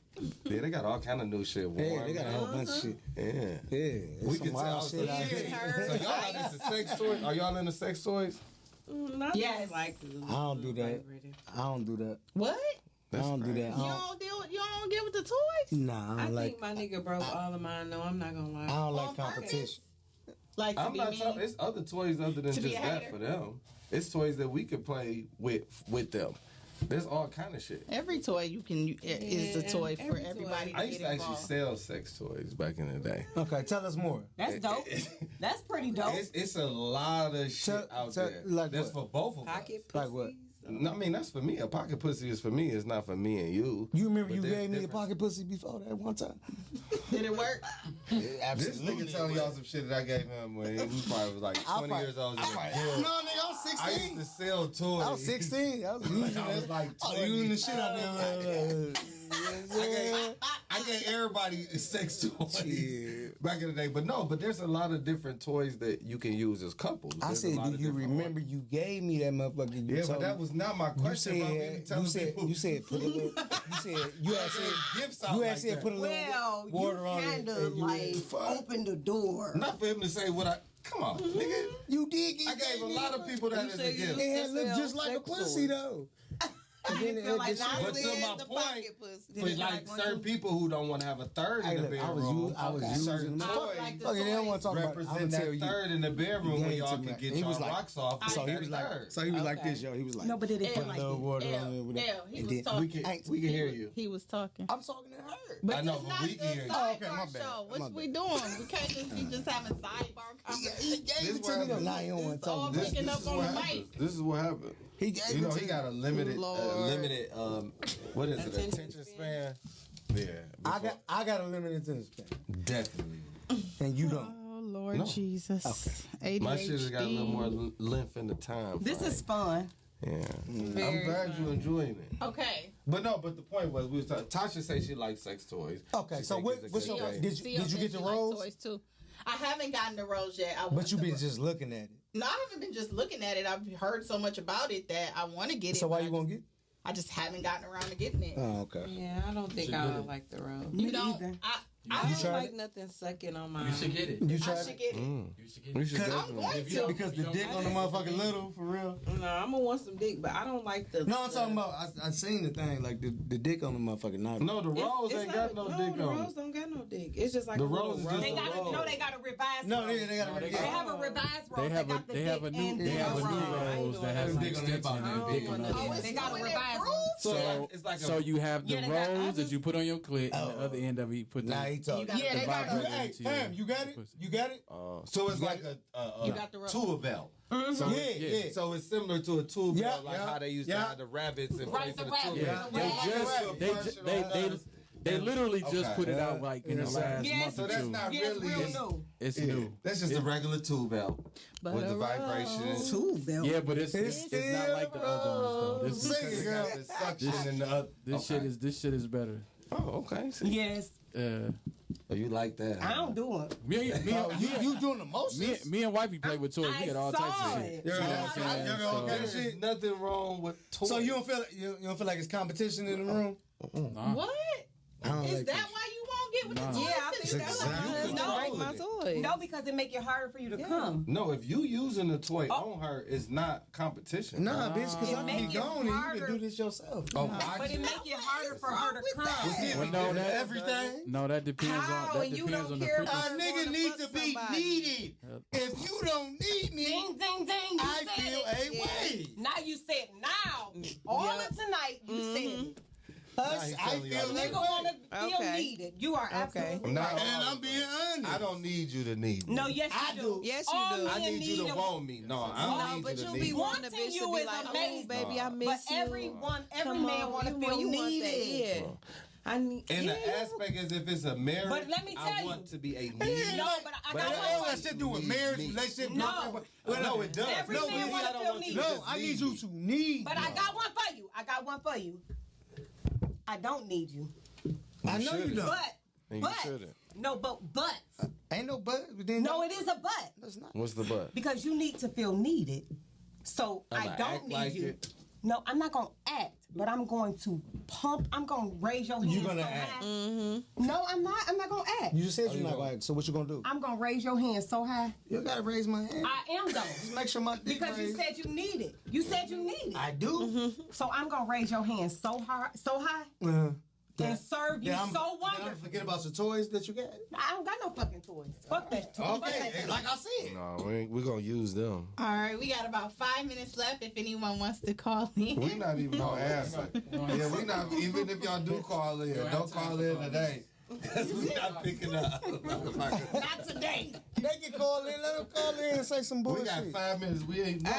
Yeah, they got all kind of new shit. Yeah, Warm, they got a whole bunch of shit. Yeah. Yeah, We some can wild tell. shit out here. So y'all into sex toys? Are y'all into sex toys? Not Yes. like I don't do that. I don't do that. What? I don't do that. You don't deal with the toys? Nah, I I don't like. think my nigga broke all of mine. No, I'm not gonna lie. I don't like On purpose? competition. Like to I'm be not mean? talking. It's other toys other than To be just a that hater? for them. It's toys that we could play with them. There's all kind of shit. Every toy is a toy for every toy. everybody to I used get to actually involved. sell sex toys back in the day. Okay, tell us more. That's dope. That's pretty dope. It's a lot of shit Tell- out tell- there. like That's what? for both of Pocket us. Like what? pussies. No, I mean, that's for me. A pocket pussy is for me. It's not for me and you. You remember But you there's gave me a difference. pocket pussy before that one time? Did it work? This nigga telling y'all some shit that I gave him when he probably was like 20 years old. No, nigga, I was I used 16. to sell toys. I was 16. I was using I was like I was using the shit out there. I gave everybody sex toys back in the day, but there's a lot of different toys that you can use as couples. I There's a said, lot do of you different remember ones. you gave me that motherfucker? Yeah, but that was not my question. You said put a little. You had said gifts you had said put a little Well, water you on it. kind of and you like did. open the door. Not for him to say what I. Come on, nigga. You did get. I gave a lot of people that as a gift. It had looked just like a pussy though. And then feel like that But shit- to my point, for like certain people who don't want to have a third in the Look, bedroom, I was using certain them. toys Okay, they don't want to talk about it. I'm represent gonna tell that you. third in the bedroom where gave y'all to me. can get He y'all was like- rocks off. So he with was that like, third. so he was like this, yo. He was like, No, but it didn't put feel a like little that. water on it. with it. He And was then- talking. we can hear you. He was talking. I'm talking to her. But I know, this but not we the can hear you. Oh, okay, my sidebar bad. show. My What we bad. doing? We can't just be just having sidebar He conversations. gave This it to me what though. Now he don't want to all talk about picking it. up on the mic. This is what happened. He gave You know, it to he me. got a limited, Lord. what is it? Attention span. Yeah, I got a limited attention span, definitely. and you don't. Oh Lord No. Jesus. ADHD. My shit has got a little more length in the time. This frame. is fun. Yeah. I'm Very glad fun. you're enjoying it. Okay. But the point was we was talking. Tasha say she likes sex toys. Okay, She so think what- it's a what's good your- thing. did you Sio get said the she likes rose? toys too. I haven't gotten the rose yet. But you been just looking at it. No, I haven't been just looking at it. I've heard so much about it that I want to get it. So why but you gonna get? I just haven't gotten around to getting it. Oh, okay. Yeah, I don't think I would like the rose. You don't. either. I You don't tried like it? nothing sucking on my. You should get it. You I tried should it? get it. You should get You it. should I'm definitely. going If you to. don't- Because the dick on the motherfucking little, for real. No, I'm gonna want some dick, but I don't like the. No, I'm talking about. I seen the thing like the dick on the motherfucking knife. No, the rose ain't got no dick The on rose it. don't got no dick. It's just like The a little rose is just They a got rose. they got a revised. No, rose. they got They have a revised rose. They have got the they have a dick new and they the have a rose. new rose that has an Dick on the extension and a dick on the Oh, other it's They got a going revised approved? rose. So it's like so you have the Yeah, they got rose others. that you put on your clit, and the other end of it you put the Nah, he talking. Yeah, they got vibrator Hey, into fam, your you got it? pussy. You got it? So it's like You got the a rose. tool belt. So Yeah. So it's similar to a tool belt, Yeah, like yeah, how they used to yeah. have the rabbits in Right, place the of the tool rabbit. belt. Yeah, they literally just put it out like in the last Yes. month So or that's two. not Yes, really. real new. It's Yeah, new. that's just a regular tool belt But with a the vibration. rose. Tool belt. Yeah, but it's not like the other ones though. This is Sing it, It girl. got the suction and the other. this shit is better. Oh, okay. See. Yes, Oh, you like that? I don't do it. You doing the motions? Me and wifey play with toys. We get all types of shit. Yeah, You know what I'm saying? There's So- nothing wrong with toys. So you don't feel like it's competition in the room? Nah. What? I don't Is like that that. why you won't get with the toys? Yeah, I Because think you that's feel like- exactly. why I control like my it. toys. No, because it make it harder for you to come. No, if you using a toy on her, it's not competition. Nah, bitch, because It I make can be it gone and you harder. can do this yourself. Oh, But it make it harder for her to come. Well, no, that Everything. No, that depends How? on And you depends don't on the care frequency. A about- nigga wanna need fuck to be somebody. needed. If you don't need me, Ding, ding, ding. You I said feel it. a way. Now you said now. All of tonight you said it. I telling you feel all a the Nigga way. wanna feel Okay. needed. You are absolutely I'm not, right. And I'm being honest. I don't need you to need me. No, yes I you do. do. Yes, you All do. men I need you to a- want me. No, I don't No, need but you to you'll need be me. wanting the Wanting bitch you to be is like, oh, amazing. baby, I But miss you. every Come man on, want to you feel want that, needed. yeah. I need. And yeah. the aspect is if it's a marriage, But let me tell I you. want to be a need. No, but I But got that one All for that you. shit do with marriage, relationship. No. No, it does. Every no, man baby, wanna I don't feel want you needed. to No, just I need need you me. to need. But I got one for you. I got one for you. I don't need you. I know you shouldn't. don't. And you But shouldn't. no, but Ain't no but. But then no, it is a but That's not. What's the but? because you need to feel needed. So I'ma I don't act need like you. it. No, I'm not gonna act, but I'm going to pump. I'm gonna raise your hands. You gonna so act. high. No, I'm not. I'm not gonna act. You just said you're not going to act. So what you gonna do? I'm gonna raise your hands so high. You gotta raise my hand. I am though. Just make sure my dick Because you raised. said you need it. You said you need it. I do. So I'm gonna raise your hands so high, and serve you Then so I'm wonderful. forget about your toys that you got. I don't got no fucking toys. Fuck that. Okay, like I said. No, we're gonna use them. All right, we got about 5 minutes left if anyone wants to call in. We're not even gonna answer. Yeah, we not. Even if y'all do call in, don't call in today. Cause we not picking up. Not today. They can call in. Let them call in and say some We bullshit. got 5 minutes. We ain't. No.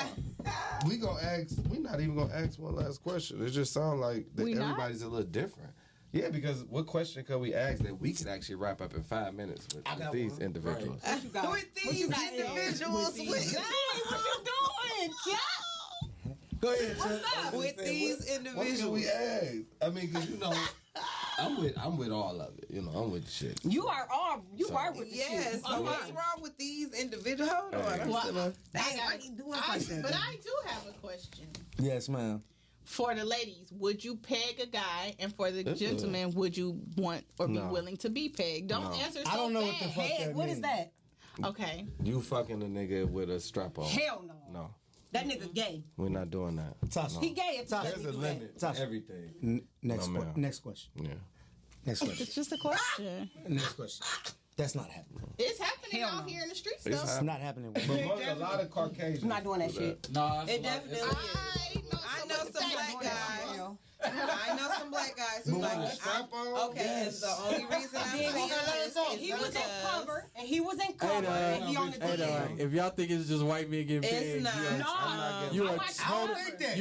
We gonna ask. We not even gonna ask one last question. It just sounds like that We not? everybody's a little different. Yeah, because what question could we ask that we could actually wrap up in 5 minutes with got these one. individuals? What you got? With these individuals, Hey, what you doing, Chuck? Go ahead, Chuck. with these What can individuals. we ask? I mean, because you know, I'm with all of it. You know, I'm with the shit. You are with the shit. Yes. So what's wrong with these individuals? Hold on. I'm Well, still but I do have a question. Yes, ma'am. For the ladies, would you peg a guy? And for the gentlemen, would you want or be willing to be pegged? Don't answer so I don't know fast. what the fuck that What means. is that? Okay. You fucking a nigga with a strap on? Hell no. No, That nigga gay. we're not doing that. Tasha. He gay if he let There's me a do limit Tasha. to everything. Next, No, ma'am. next question. Yeah. Next question. It's just a question. Next question. That's not happening. It's happening Hell out no. here in the streets, It's though. It's not happening. But a lot of Caucasians. I'm not doing that do shit. Nah, It definitely is. I know some black guys. I know some black guys who like strap on? okay, and the only reason I'm saying this is He was in because cover, and he was in Hey, cover, and he on the hey, TV. if y'all think it's just white men getting it's paid, not. you I are watched total, cover.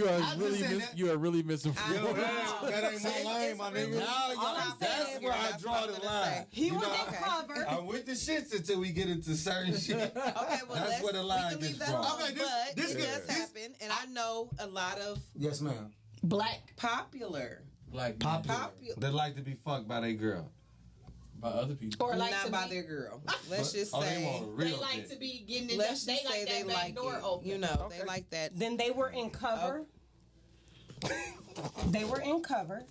you are really missing. I don't know. That ain't my lane, my nigga. That's where I draw the line. He was in okay. cover. I'm with the shits until we get into certain shit. Okay, well, That's where the line we can leave gets that drawn. alone, Okay, this but it good. does happen, and I know a lot of Yes, ma'am. Black. popular, Like popular, They like to be fucked by their girl. by other people. Or like not to by be, their girl. Let's just Oh, they say, want a real they like dick. to be getting it. let's They just say like they that back like door it. open. You know, they like that. Then they were in cover. They were in cover.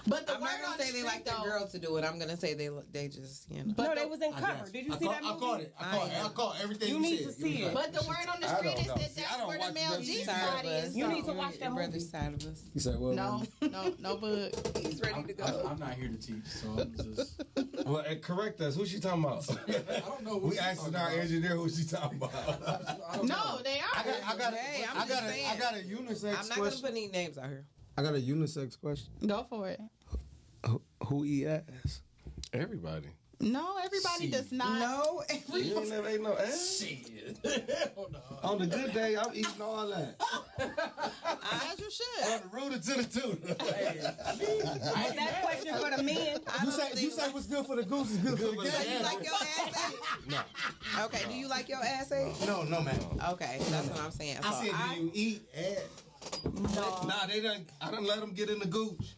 But the I'm word not on gonna the say they street, like their though, girl to do it. I'm gonna say they just But no, they was in cover. Did you see that movie? I caught it. I caught everything You you need said. to see it. But the word on the I street don't is know. that See, I that's don't where the watch male them G shit. spot is. You need to watch that brother movie. side of us. You said, well, No bug. He's ready to go. I'm not here to teach, so I'm just. Well, correct us. Who's she talking about? I don't know. We asked our engineer who she talking about. No, they are. I got a unisex I'm not gonna question. put any names out here. I got a unisex question. Go for it. Who eat ass? Everybody. No, everybody does not. No, You don't never ate no ass? On the good day, I'm eating all that. As you should. On the rooter to the tutor. Is that question for the men? You say what's good for the goose is good for the So you gander. like your ass ate? No. Okay, do you like your ass ate? No, man. Okay, that's what I'm saying. So I said, do you eat ass? Nah, they done. I done let them get in the gooch.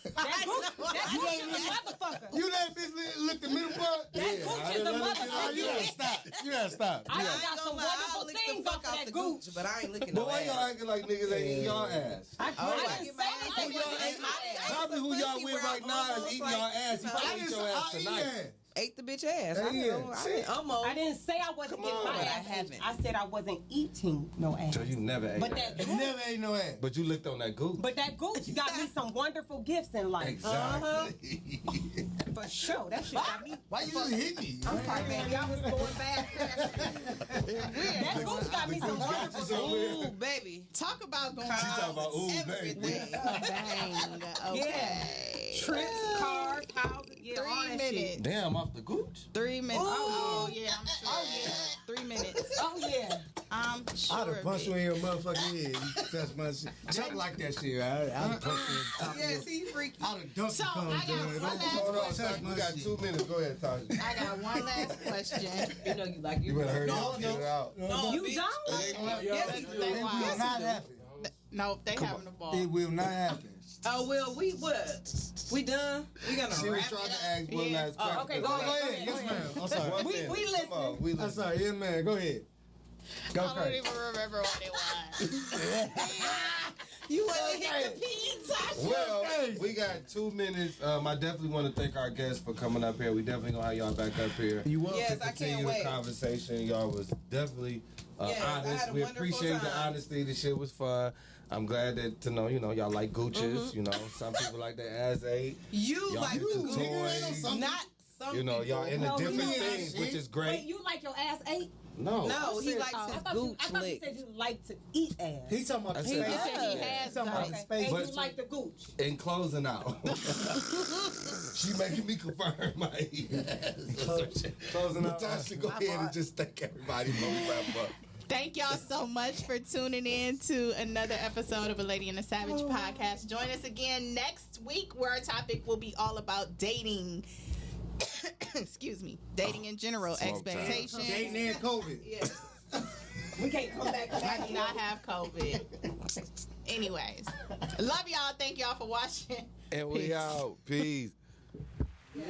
That gooch is a motherfucker. You let bitch lick the middle part? That gooch is a motherfucker. You gotta stop. You gotta stop. I You done gotta- got some I'll wonderful lick things the off fuck of out that the gooch. gooch, but I ain't licking no But why y'all ass. acting like niggas ain't eating y'all ass? I I didn't say anything. Probably who y'all with right now is eating y'all ass. You probably eat your ass tonight. Ate the bitch ass. I Yeah. know. I didn't almost. I didn't say I wasn't getting my But I ass ate. haven't. I said I wasn't eating no ass. So you never ate But that. that You never ate no ass. But you licked on that gooch. But that gooch got me some wonderful gifts in life. Exactly. For sure. That shit got me. Why you just hit me? I'm sorry, man. Y'all was going bad. That gooch got me some wonderful Ooh, baby. Talk about going She talking about ooh, baby. Everything. bang. Okay. trips, cars, houses, yeah, all 3 that shit. minutes. Damn, off the gooch. 3 minutes. Oh, yeah, I'm sure. Oh, yeah. 3 minutes. Oh yeah. I'm sure. I'd have of punched it. you in your motherfucking head. You touch my shit. Chuck like that shit. I'd have punched you in the top of Yes, your... he freaky. I'd have dunked So, you coming I got down there. one Don't last Hold on, touch Chuck. my We got shit. 2 minutes. Go ahead, Tasha. I got one last question. You know you like You your better hurry up and get it out. No, You bitch. don't? Yes, you It do. will not happen. No, they having the ball. It will not happen. Oh, well, we what? We done? We gonna She was wrap trying it to up? ask one Yeah. last question. okay, Go ahead. Yes, ma'am. I'm sorry. One We thing. listening. Come on, we I'm listening. sorry. Yes, man. Go ahead. Go I don't crazy. even remember what it was. You wanna hit the pee, Tasha? Well, we got 2 minutes. I definitely want to thank our guests for coming up here. We definitely gonna have y'all back up here. You welcome. Yes, to I can't continue the wait. conversation. Y'all was definitely Yes, I honest. had a We wonderful appreciate the time. honesty. The shit was fun. I'm glad that to know, y'all like Gucci's. Mm-hmm. You know, some people like their ass ate. You Y'all like into the toys. not some You know, y'all into No, different we things, which is Wait, great. you like your ass ate? No, No, he likes I his thought you gooch said lick. you like to eat ass. He's talking about the I space. said- He said he He's has talking about the done. space. And But- you like the gooch. in closing out, she making me confirm my Closing out. Natasha, go ahead and just thank everybody before we wrap up. Thank y'all so much for tuning in to another episode of A Lady and a Savage podcast. Join us again next week where our topic will be all about dating. Excuse me. Dating in general, Smoke time. expectations. Dating and COVID. Yes. We can't come back. I do not have COVID. Anyways, love y'all. Thank y'all for watching. And we Peace. out. Peace. Yeah.